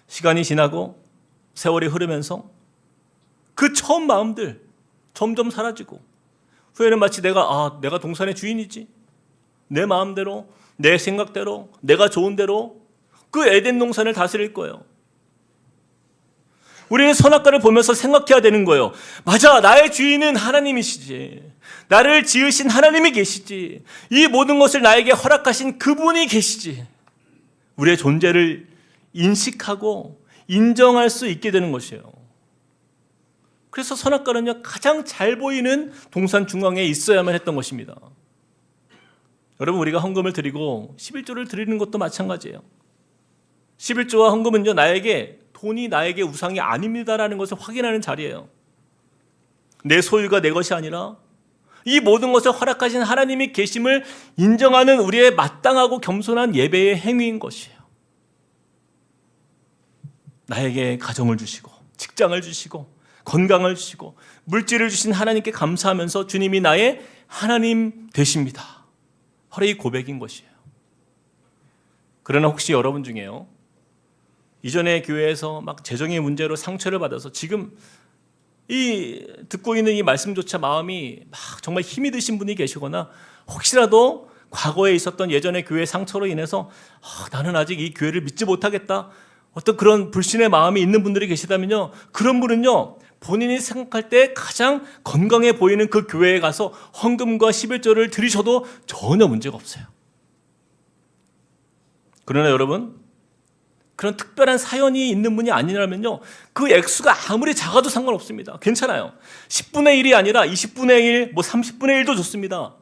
시간이 지나고 세월이 흐르면서 그 처음 마음들 점점 사라지고 후에는 마치 내가 동산의 주인이지, 내 마음대로, 내 생각대로, 내가 좋은 대로 그 에덴 동산을 다스릴 거예요. 우리는 선악과를 보면서 생각해야 되는 거예요. 맞아, 나의 주인은 하나님이시지. 나를 지으신 하나님이 계시지. 이 모든 것을 나에게 허락하신 그분이 계시지. 우리의 존재를 인식하고 인정할 수 있게 되는 것이에요. 그래서 선악과는요, 가장 잘 보이는 동산 중앙에 있어야만 했던 것입니다. 여러분, 우리가 헌금을 드리고 11조를 드리는 것도 마찬가지예요. 11조와 헌금은요, 돈이 나에게 우상이 아닙니다라는 것을 확인하는 자리예요. 내 소유가 내 것이 아니라 이 모든 것을 허락하신 하나님이 계심을 인정하는 우리의 마땅하고 겸손한 예배의 행위인 것이에요. 나에게 가정을 주시고 직장을 주시고 건강을 주시고 물질을 주신 하나님께 감사하면서 주님이 나의 하나님 되십니다. 바로 이 고백인 것이에요. 그러나 혹시 여러분 중에요, 이전에 교회에서 막 재정의 문제로 상처를 받아서 지금 듣고 있는 이 말씀조차 마음이 막 정말 힘이 드신 분이 계시거나 혹시라도 과거에 있었던 예전의 교회 상처로 인해서 나는 아직 이 교회를 믿지 못하겠다, 어떤 그런 불신의 마음이 있는 분들이 계시다면요, 그런 분은요, 본인이 생각할 때 가장 건강해 보이는 그 교회에 가서 헌금과 11조를 드리셔도 전혀 문제가 없어요. 그러나 여러분, 그런 특별한 사연이 있는 분이 아니라면요, 그 액수가 아무리 작아도 상관없습니다. 괜찮아요. 10분의 1이 아니라 20분의 1, 30분의 1도 좋습니다.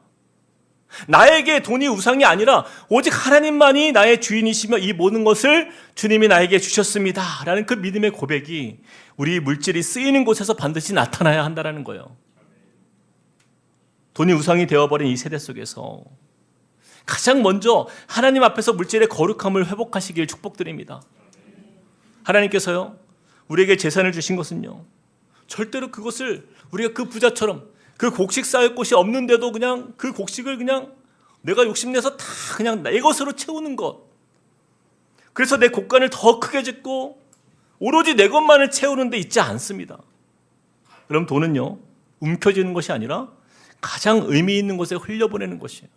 나에게 돈이 우상이 아니라 오직 하나님만이 나의 주인이시며 이 모든 것을 주님이 나에게 주셨습니다 라는 그 믿음의 고백이 우리 물질이 쓰이는 곳에서 반드시 나타나야 한다는 거예요. 돈이 우상이 되어버린 이 세대 속에서 가장 먼저 하나님 앞에서 물질의 거룩함을 회복하시길 축복드립니다. 하나님께서요, 우리에게 재산을 주신 것은요, 절대로 그것을 우리가 그 부자처럼 그 곡식 쌓을 곳이 없는데도 그냥 그 곡식을 그냥 내가 욕심내서 다 그냥 내 것으로 채우는 것, 그래서 내 곳간을 더 크게 짓고 오로지 내 것만을 채우는 데 있지 않습니다. 그럼 돈은요, 움켜쥐는 것이 아니라 가장 의미 있는 곳에 흘려보내는 것이에요.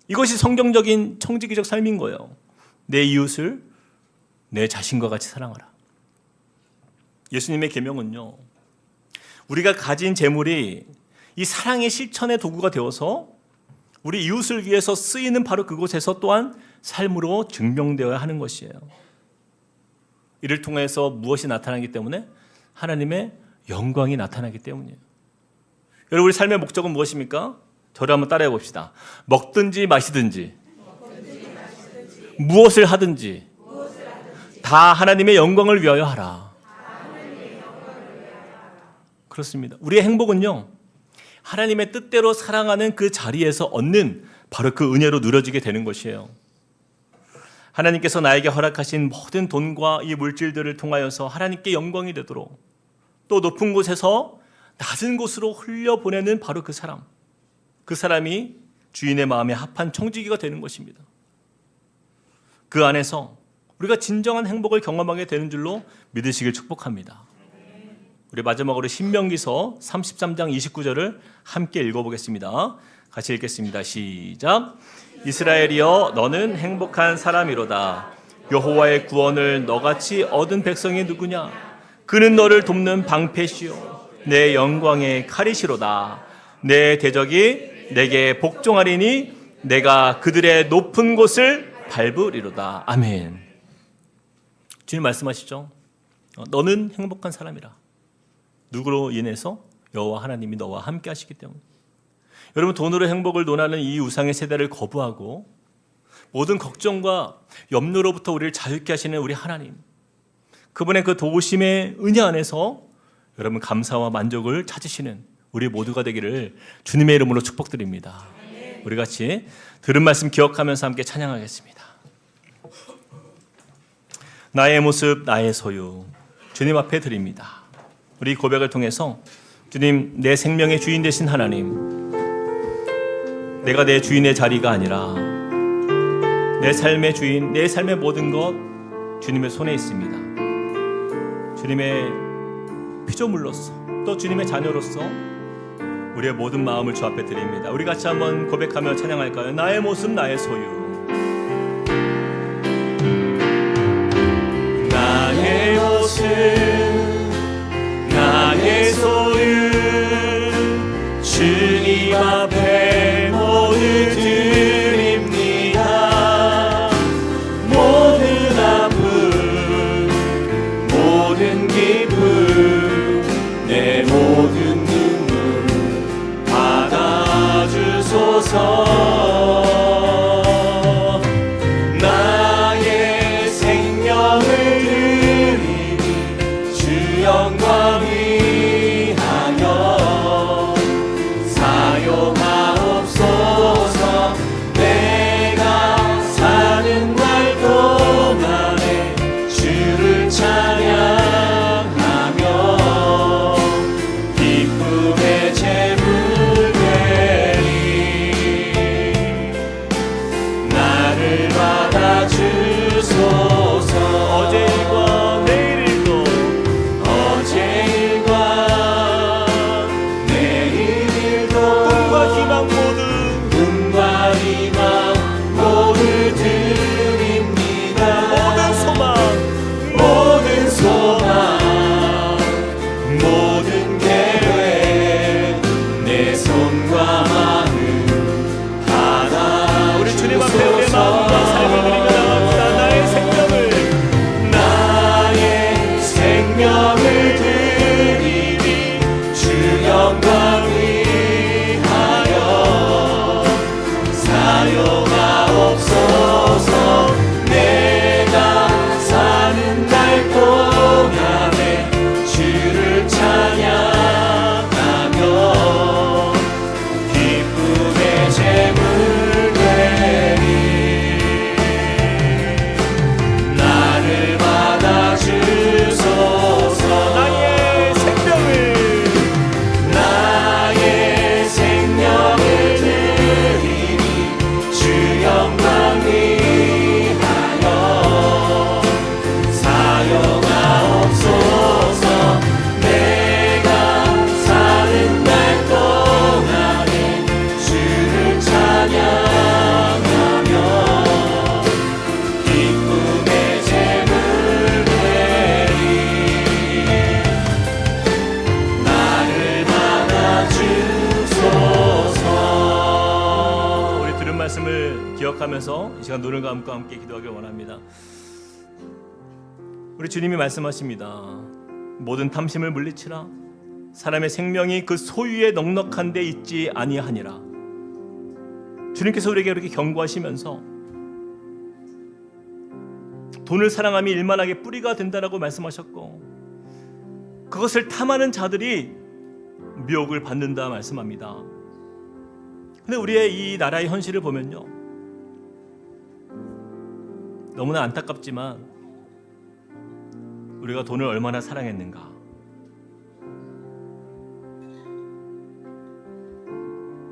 이것이 성경적인 청지기적 삶인 거예요. 내 이웃을 내 자신과 같이 사랑하라. 예수님의 계명은요, 우리가 가진 재물이 이 사랑의 실천의 도구가 되어서 우리 이웃을 위해서 쓰이는 바로 그곳에서 또한 삶으로 증명되어야 하는 것이에요. 이를 통해서 무엇이 나타나기 때문에? 하나님의 영광이 나타나기 때문이에요. 여러분, 우리 삶의 목적은 무엇입니까? 저를 한번 따라해 봅시다. 먹든지 마시든지 무엇을 하든지 다 하나님의 영광을 위하여 하라. 그렇습니다. 우리의 행복은요, 하나님의 뜻대로 사랑하는 그 자리에서 얻는 바로 그 은혜로 누려지게 되는 것이에요. 하나님께서 나에게 허락하신 모든 돈과 이 물질들을 통하여서 하나님께 영광이 되도록, 또 높은 곳에서 낮은 곳으로 흘려보내는 바로 그 사람, 그 사람이 주인의 마음에 합한 청지기가 되는 것입니다. 그 안에서 우리가 진정한 행복을 경험하게 되는 줄로 믿으시길 축복합니다. 우리 마지막으로 신명기서 33장 29절을 함께 읽어보겠습니다. 같이 읽겠습니다. 시작. 이스라엘이여, 너는 행복한 사람이로다. 여호와의 구원을 너같이 얻은 백성이 누구냐? 그는 너를 돕는 방패시요 내 영광의 칼이시로다. 내 대적이 내게 복종하리니 내가 그들의 높은 곳을 밟으리로다. 아멘. 주님 말씀하시죠. 너는 행복한 사람이라. 누구로 인해서? 여호와 하나님이 너와 함께 하시기 때문에. 여러분, 돈으로 행복을 논하는 이 우상의 세대를 거부하고 모든 걱정과 염려로부터 우리를 자유케 하시는 우리 하나님, 그분의 그 도우심의 은혜 안에서 여러분 감사와 만족을 찾으시는 우리 모두가 되기를 주님의 이름으로 축복드립니다. 우리 같이 들은 말씀 기억하면서 함께 찬양하겠습니다. 나의 모습, 나의 소유, 주님 앞에 드립니다. 우리 고백을 통해서 주님, 내 생명의 주인 되신 하나님, 내가 내 주인의 자리가 아니라 내 삶의 주인, 내 삶의 모든 것 주님의 손에 있습니다. 주님의 피조물로서, 또 주님의 자녀로서 우리의 모든 마음을 주 앞에 드립니다. 우리 같이 한번 고백하며 찬양할까요? 나의 모습, 나의 소유. 나의 모습, 나의 소유, 주님 앞에 모두 드립니다. 모든 아픔, 모든 기쁨, 내 모든 눈물 받아주소서. 주시고요. 이 시간 눈을 감고 함께 기도하길 원합니다. 우리 주님이 말씀하십니다. 모든 탐심을 물리치라. 사람의 생명이 그 소유에 넉넉한 데 있지 아니하니라. 주님께서 우리에게 그렇게 경고하시면서 돈을 사랑함이 일만하게 뿌리가 된다라고 말씀하셨고, 그것을 탐하는 자들이 미혹을 받는다 말씀합니다. 근데 우리의 이 나라의 현실을 보면요, 너무나 안타깝지만 우리가 돈을 얼마나 사랑했는가.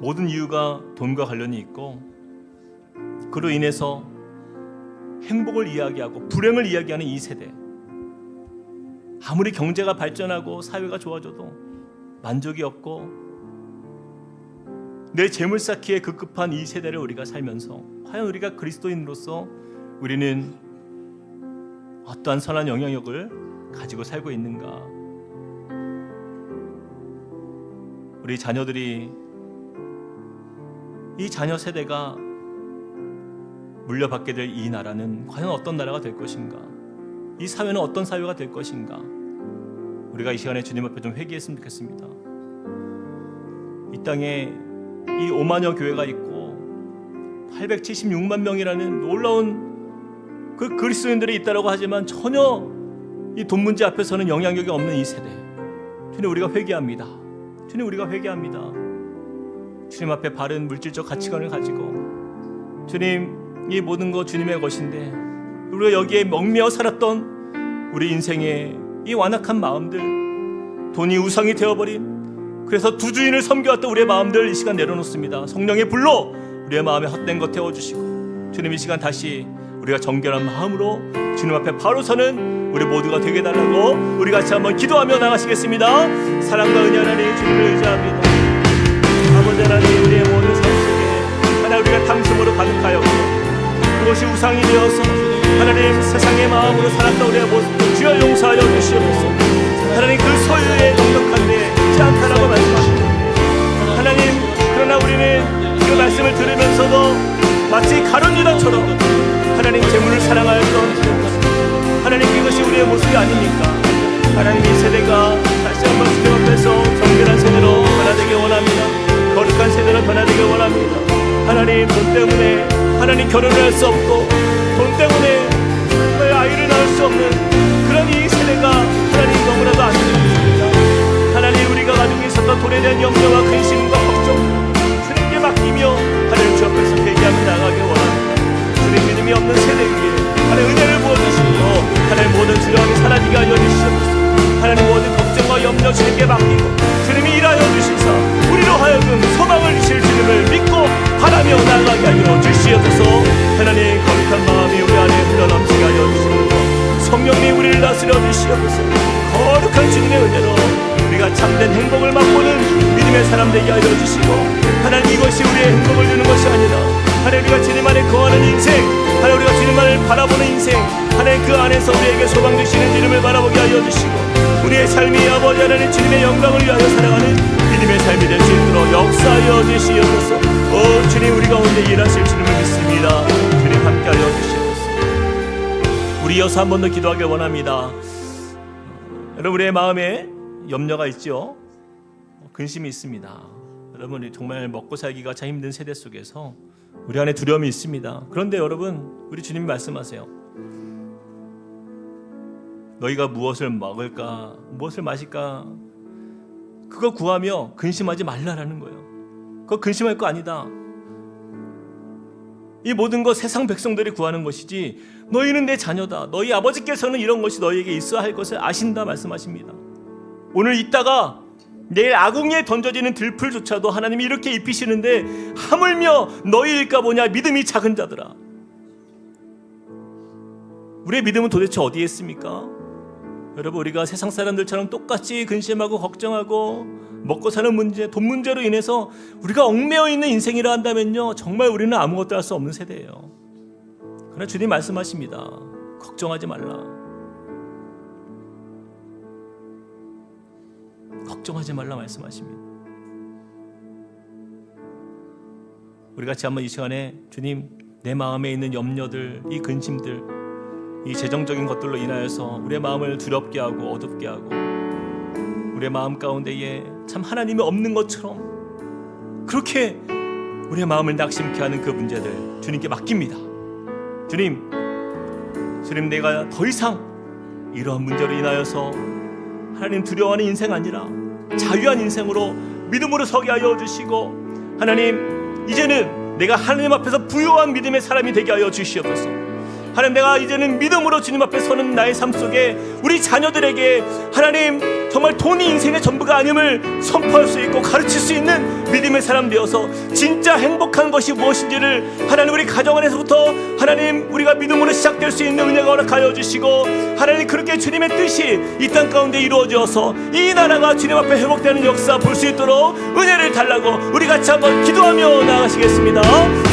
모든 이유가 돈과 관련이 있고, 그로 인해서 행복을 이야기하고 불행을 이야기하는 이 세대, 아무리 경제가 발전하고 사회가 좋아져도 만족이 없고 내 재물 쌓기에 급급한 이 세대를 우리가 살면서 과연 우리가 그리스도인으로서 우리는 어떠한 선한 영향력을 가지고 살고 있는가. 우리 자녀들이, 이 자녀 세대가 물려받게 될 이 나라는 과연 어떤 나라가 될 것인가, 이 사회는 어떤 사회가 될 것인가. 우리가 이 시간에 주님 앞에 좀 회개했으면 좋겠습니다. 이 땅에 이 5만여 교회가 있고 876만 명이라는 놀라운 그 그리스도인들이 있다고 하지만 전혀 이 돈 문제 앞에서는 영향력이 없는 이 세대, 주님 우리가 회개합니다. 주님 우리가 회개합니다. 주님 앞에 바른 물질적 가치관을 가지고, 주님 이 모든 것 주님의 것인데 우리가 여기에 얽매여 살았던 우리 인생의 이 완악한 마음들, 돈이 우상이 되어버린, 그래서 두 주인을 섬겨왔던 우리의 마음들 이 시간 내려놓습니다. 성령의 불로 우리의 마음에 헛된 것 태워주시고, 주님 이 시간 다시 우리가 정결한 마음으로 주님 앞에 바로 서는 우리 모두가 되게 해달라고 우리 같이 한번 기도하며 나가시겠습니다. 사랑과 은혜 하나님 주님을 의지합니다. 아버지 하나님, 우리의 모든 삶 속에 하나님 우리가 탐심으로 가득하였고 그것이 우상이 되어서 하나님 세상의 마음으로 살았던 우리의 모습을 주여 용서하여 주시옵소서. 하나님 그 소유에 넉넉한 데 있지 않다라고 말씀하시는데, 하나님 그러나 우리는 그 말씀을 들으면서도 마치 가룟 유다처럼 하나님 재물을 사랑하였던, 하나님 그것이 우리의 모습이 아닙니까? 하나님 이 세대가 다시 한번 주님 앞에서 정결한 세대로 변화되길 원합니다. 거룩한 세대로 변화되길 원합니다. 하나님 돈 때문에 하나님 결혼을 할 수 없고, 돈 때문에 정말 아이를 낳을 수 없는 그런 이 세대가 하나님 너무나도 안타깝습니다. 하나님 우리가 가지고 있었던 돈에 대한 염려와 근심과 걱정 주님께 맡기며 하나님 주 앞에서 회개하며 나가길 원합니다. 주님 믿음이 없는 세대 위에 하나님 은혜를 부어주시고, 하나님 모든 두려움이 사라지게 하여 주시옵소서. 하나님 모든 걱정과 염려 주님께 맡기고 주님이 일하여 주시사 우리로 하여금 소망을 주실 주님을 믿고 바라며 나아가게 하여 주시옵소서. 하나님 거룩한 마음이 우리 안에 흘러넘치게 하여 주시옵소서. 성령님 우리를 다스려 주시옵소서. 거룩한 주님의 은혜로 우리가 참된 행복을 맛보는 믿음의 사람 되게 하여 주시고, 하나님 이것이 우리의 행복을 주는 것이 아니라 하나님 우리가 주님 안에 거하는 인생, 하나님 우리가 주님만을 바라보는 인생, 하나님 그 안에서 우리에게 소망 되시는 주님을 바라보게 하여 주시고, 우리의 삶이 아버지 하나님 주님의 영광을 위하여 살아가는 믿음의 삶이 될 수 있도록 역사하여 주시옵소서. 오 주님 우리 가운데 일하실 주님을 믿습니다. 주님 함께하여 주시옵소서. 우리 이어서 한 번 더 기도하길 원합니다. 여러분 우리의 마음에 염려가 있죠. 근심이 있습니다. 여러분 정말 먹고 살기가 참 힘든 세대 속에서 우리 안에 두려움이 있습니다. 그런데 여러분 우리 주님이 말씀하세요. 너희가 무엇을 먹을까 무엇을 마실까 그거 구하며 근심하지 말라라는 거예요. 그거 근심할 거 아니다. 이 모든 것 세상 백성들이 구하는 것이지 너희는 내 자녀다. 너희 아버지께서는 이런 것이 너희에게 있어야 할 것을 아신다 말씀하십니다. 오늘 있다가 내일 아궁이에 던져지는 들풀조차도 하나님이 이렇게 입히시는데 하물며 너희일까 보냐 믿음이 작은 자들아. 우리의 믿음은 도대체 어디에 있습니까? 여러분 우리가 세상 사람들처럼 똑같이 근심하고 걱정하고 먹고 사는 문제, 돈 문제로 인해서 우리가 얽매여 있는 인생이라 한다면요 정말 우리는 아무것도 할 수 없는 세대예요. 그러나 주님 말씀하십니다. 걱정하지 말라. 걱정하지 말라 말씀하십니다. 우리 같이 한번 이 시간에 주님 내 마음에 있는 염려들, 이 근심들, 이 재정적인 것들로 인하여서 우리의 마음을 두렵게 하고 어둡게 하고 우리의 마음 가운데에 참 하나님이 없는 것처럼 그렇게 우리의 마음을 낙심케 하는 그 문제들 주님께 맡깁니다. 주님 내가 더 이상 이러한 문제로 인하여서 하나님 두려워하는 인생 아니라 자유한 인생으로 믿음으로 서게 하여 주시고, 하나님 이제는 내가 하나님 앞에서 부요한 믿음의 사람이 되게 하여 주시옵소서. 하나님 내가 이제는 믿음으로 주님 앞에 서는 나의 삶 속에 우리 자녀들에게 하나님 정말 돈이 인생의 전부가 아님을 선포할 수 있고 가르칠 수 있는 믿음의 사람 되어서 진짜 행복한 것이 무엇인지를 하나님 우리 가정 안에서부터 하나님 우리가 믿음으로 시작될 수 있는 은혜가 허락하여 주시고, 하나님 그렇게 주님의 뜻이 이 땅 가운데 이루어져서 이 나라가 주님 앞에 회복되는 역사 볼 수 있도록 은혜를 달라고 우리 같이 한번 기도하며 나아가시겠습니다.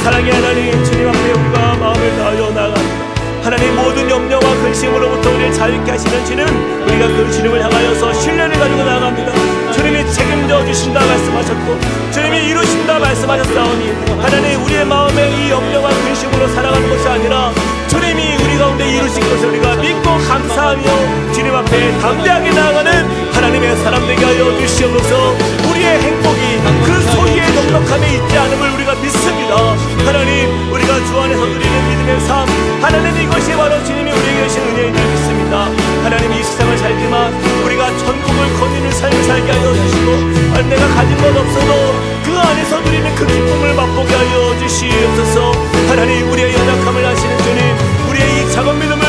사랑의 하나님, 주님 앞에 우리가 마음을 다하여 나아갑니다. 하나님 모든 염려와 근심으로부터 우리를 자유케 하시는 주님, 우리가 그 주님을 향하여서 신뢰를 가지고 나아갑니다. 주님이 책임져 주신다 말씀하셨고 주님이 이루신다 말씀하셨사오니, 하나님 우리의 마음에 이 염려와 근심으로 살아가는 것이 아니라 주님이 우리 가운데 이루신 것을 우리가 믿고 감사하며 주님 앞에 담대하게 나아가는 하나님의 사람 되게 하여 주시옵소서. 우리의 행복이 그 소유의 넉넉함에 있지 않음을 우리가 믿습니다. 하나님 우리가 주 안에서 누리는 믿음의 삶, 하나님 이것이 바로 주님이 우리에게 주신 은혜인 줄 믿습니다. 하나님 이 세상을 살지만 우리가 천국을 거니는 삶을 살게 하여 주시고, 내가 가진 것 없어도 그 안에서 누리는 그 기쁨을 맛보게 하여 주시옵소서. 하나님 우리의 연약함을 아시는 주님, 우리의 이 작은 믿음을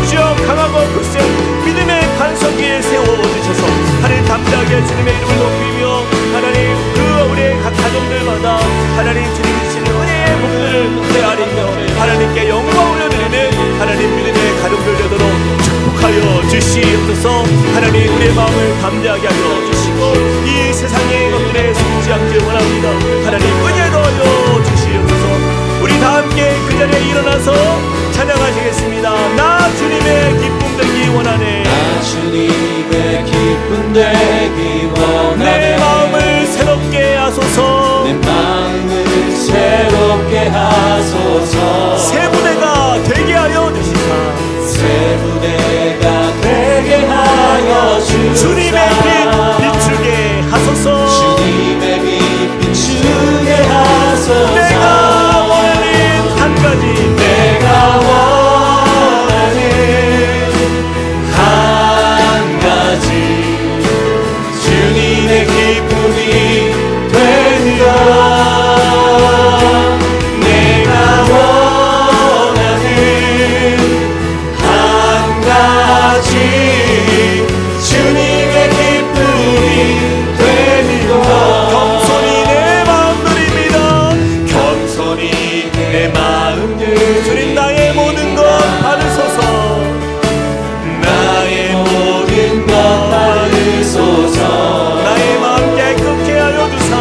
주여 강하고 굳센 믿음의 반석 위에 세워주셔서 하나님 담대하게 주님의 이름을 높이며 하나님 그 우리의 각 가정들마다 하나님 주님이 주시는 은혜의 복들을 되아리며 하나님께 영광 올려드리는 하나님 믿음의 가정들 되도록 축복하여 주시옵소서. 하나님 우리의 마음을 담대하게 하여 주시고 이 세상의 것들에 숨지 않길 원합니다. 하나님 은혜 더하여 주시옵소서. 우리 다 함께 그 자리에 일어나서 찬양하시겠습니다. 나 주님의 기쁨 되기 원하네. 나 주님의 기쁨 되기 원하네. 내 마음을 새롭게 하소서. 내 마음을 새롭게 하소서. 새 부대가 되게 하여 주시사. 새 부대가 되게 하여 주사. 주님의 빛 비추게 하소서. 주님의 빛 비추게 하소서. 내가 원하는 한 가지, 내가 원하는 한 가지, 주님의 기쁨이 되리라. 내가 원하는 한 가지, 주님의 기쁨이 되리라. 겸손히 내 마음 드립니다. 겸손히 내 마음 드립니다. 주님 나의 모든 것 받으소서. 나의 모든 것 받으소서. 나의 마음 깨끗게 하여 주사.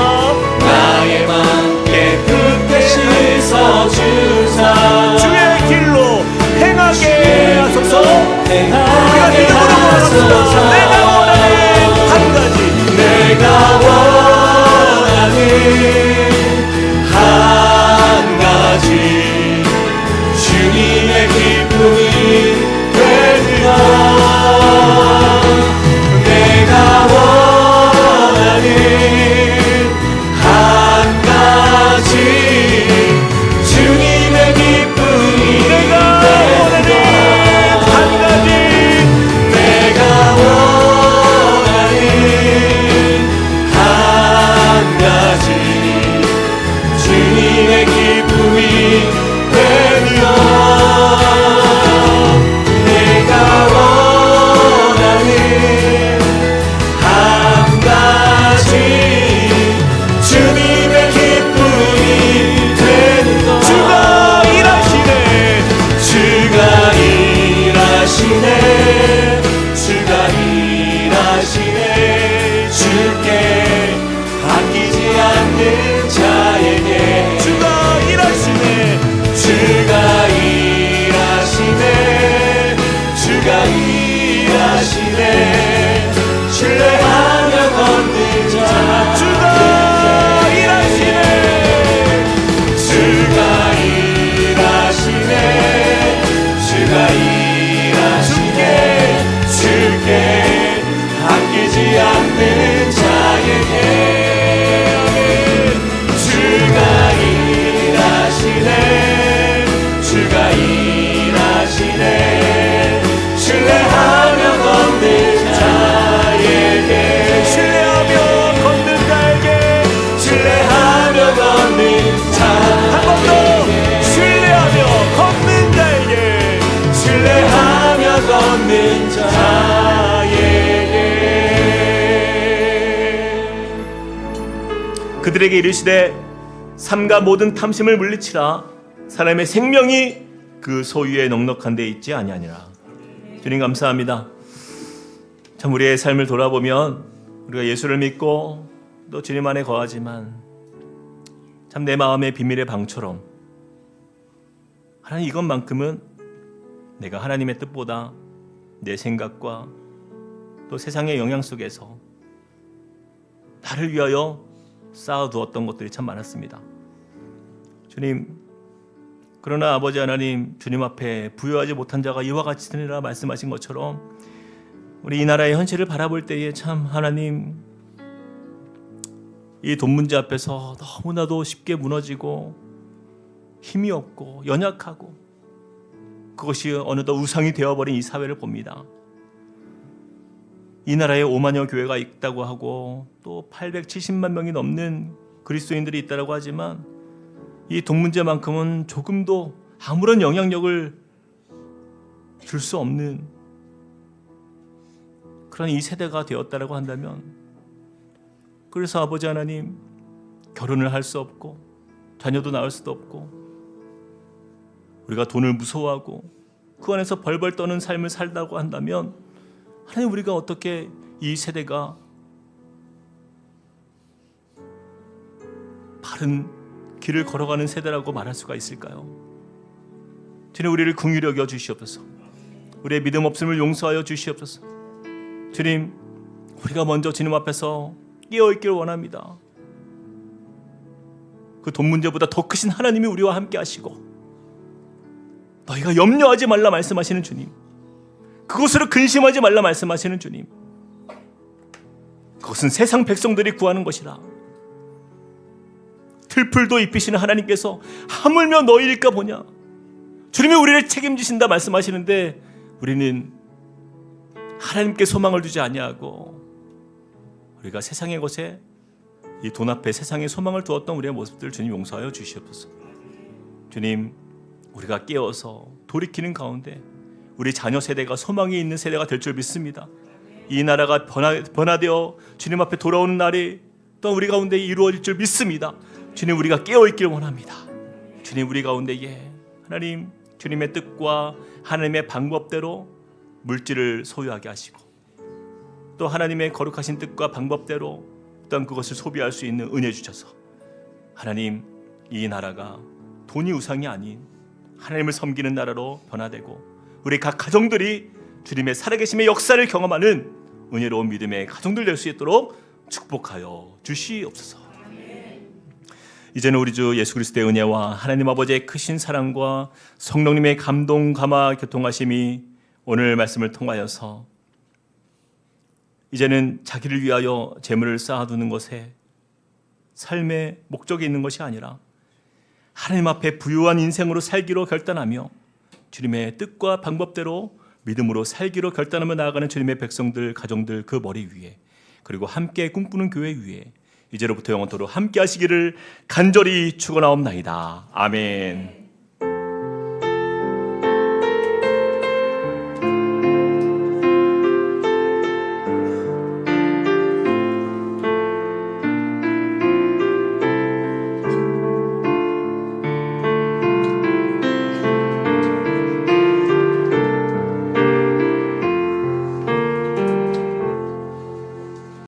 나의 마음 깨끗게 씻어 주사. 주의 길로 행하게 하소서. 우리가 행하게 믿음으로 하소서. 원합니다. 내가 원하는 한 가지, 내가 원하는 한 가지, 주님의 기쁨이 되리라. 내가 원하는 한 가지, 주님의 기쁨이 내가 원하는 되리라. 한 가지, 내가 원하는 한 가지, 주님의 기쁨이 되리라. 내가 원하는 한 가지, 주님의 기쁨이 되리라. 주가 일하시네. 주가 일하시네. 주가 일하시네. 주께 아끼지 않는 자에게 주가 일하시네. 주가 일하시네. 주가 일하시네. 신뢰하며 걷는 자 주가 일하시네. 주가 일하시네. 그들에게 이르시되 삼가 모든 탐심을 물리치라. 사람의 생명이 그 소유에 넉넉한 데 있지 아니하니라. 주님 감사합니다. 참 우리의 삶을 돌아보면 우리가 예수를 믿고 또 주님 안에 거하지만 참 내 마음의 비밀의 방처럼 하나님 이것만큼은 내가 하나님의 뜻보다 내 생각과 또 세상의 영향 속에서 나를 위하여 쌓아두었던 것들이 참 많았습니다. 주님, 그러나 아버지 하나님, 주님 앞에 부여하지 못한 자가 이와 같이 되리라 말씀하신 것처럼 우리 이 나라의 현실을 바라볼 때에 참 하나님, 이 돈 문제 앞에서 너무나도 쉽게 무너지고 힘이 없고 연약하고 그것이 어느덧 우상이 되어버린 이 사회를 봅니다. 이 나라에 5만여 교회가 있다고 하고 또 870만 명이 넘는 그리스도인들이 있다고 하지만 이 돈 문제만큼은 조금도 아무런 영향력을 줄 수 없는 그런 이 세대가 되었다고 한다면, 그래서 아버지 하나님, 결혼을 할 수 없고 자녀도 낳을 수도 없고 우리가 돈을 무서워하고 그 안에서 벌벌 떠는 삶을 살다고 한다면 하나님, 우리가 어떻게 이 세대가 바른 길을 걸어가는 세대라고 말할 수가 있을까요? 주님, 우리를 긍휼히 여겨 주시옵소서. 우리의 믿음 없음을 용서하여 주시옵소서. 주님, 우리가 먼저 주님 앞에서 깨어있기를 원합니다. 그 돈 문제보다 더 크신 하나님이 우리와 함께 하시고 너희가 염려하지 말라 말씀하시는 주님, 그것으로 근심하지 말라 말씀하시는 주님, 그것은 세상 백성들이 구하는 것이라. 들풀도 입히시는 하나님께서 하물며 너희일까 보냐, 주님이 우리를 책임지신다 말씀하시는데 우리는 하나님께 소망을 두지 아니하고 우리가 세상의 것에, 이 돈 앞에 세상의 소망을 두었던 우리의 모습들 주님 용서하여 주시옵소서. 주님, 우리가 깨어서 돌이키는 가운데 우리 자녀 세대가 소망이 있는 세대가 될 줄 믿습니다. 이 나라가 변화되어 주님 앞에 돌아오는 날이 또 우리 가운데 이루어질 줄 믿습니다. 주님, 우리가 깨어있기를 원합니다. 주님, 우리 가운데에 하나님, 주님의 뜻과 하나님의 방법대로 물질을 소유하게 하시고 또 하나님의 거룩하신 뜻과 방법대로 어떤 그것을 소비할 수 있는 은혜 주셔서 하나님, 이 나라가 돈이 우상이 아닌 하나님을 섬기는 나라로 변화되고 우리 각 가정들이 주님의 살아계심의 역사를 경험하는 은혜로운 믿음의 가정들 될 수 있도록 축복하여 주시옵소서. 이제는 우리 주 예수 그리스도의 은혜와 하나님 아버지의 크신 사랑과 성령님의 감동, 감화, 교통하심이 오늘 말씀을 통하여서 이제는 자기를 위하여 재물을 쌓아두는 것에 삶의 목적이 있는 것이 아니라 하나님 앞에 부유한 인생으로 살기로 결단하며 주님의 뜻과 방법대로 믿음으로 살기로 결단하며 나아가는 주님의 백성들, 가정들 그 머리 위에, 그리고 함께 꿈꾸는 교회 위에 이제로부터 영원토록 함께 하시기를 간절히 축원하옵나이다. 아멘.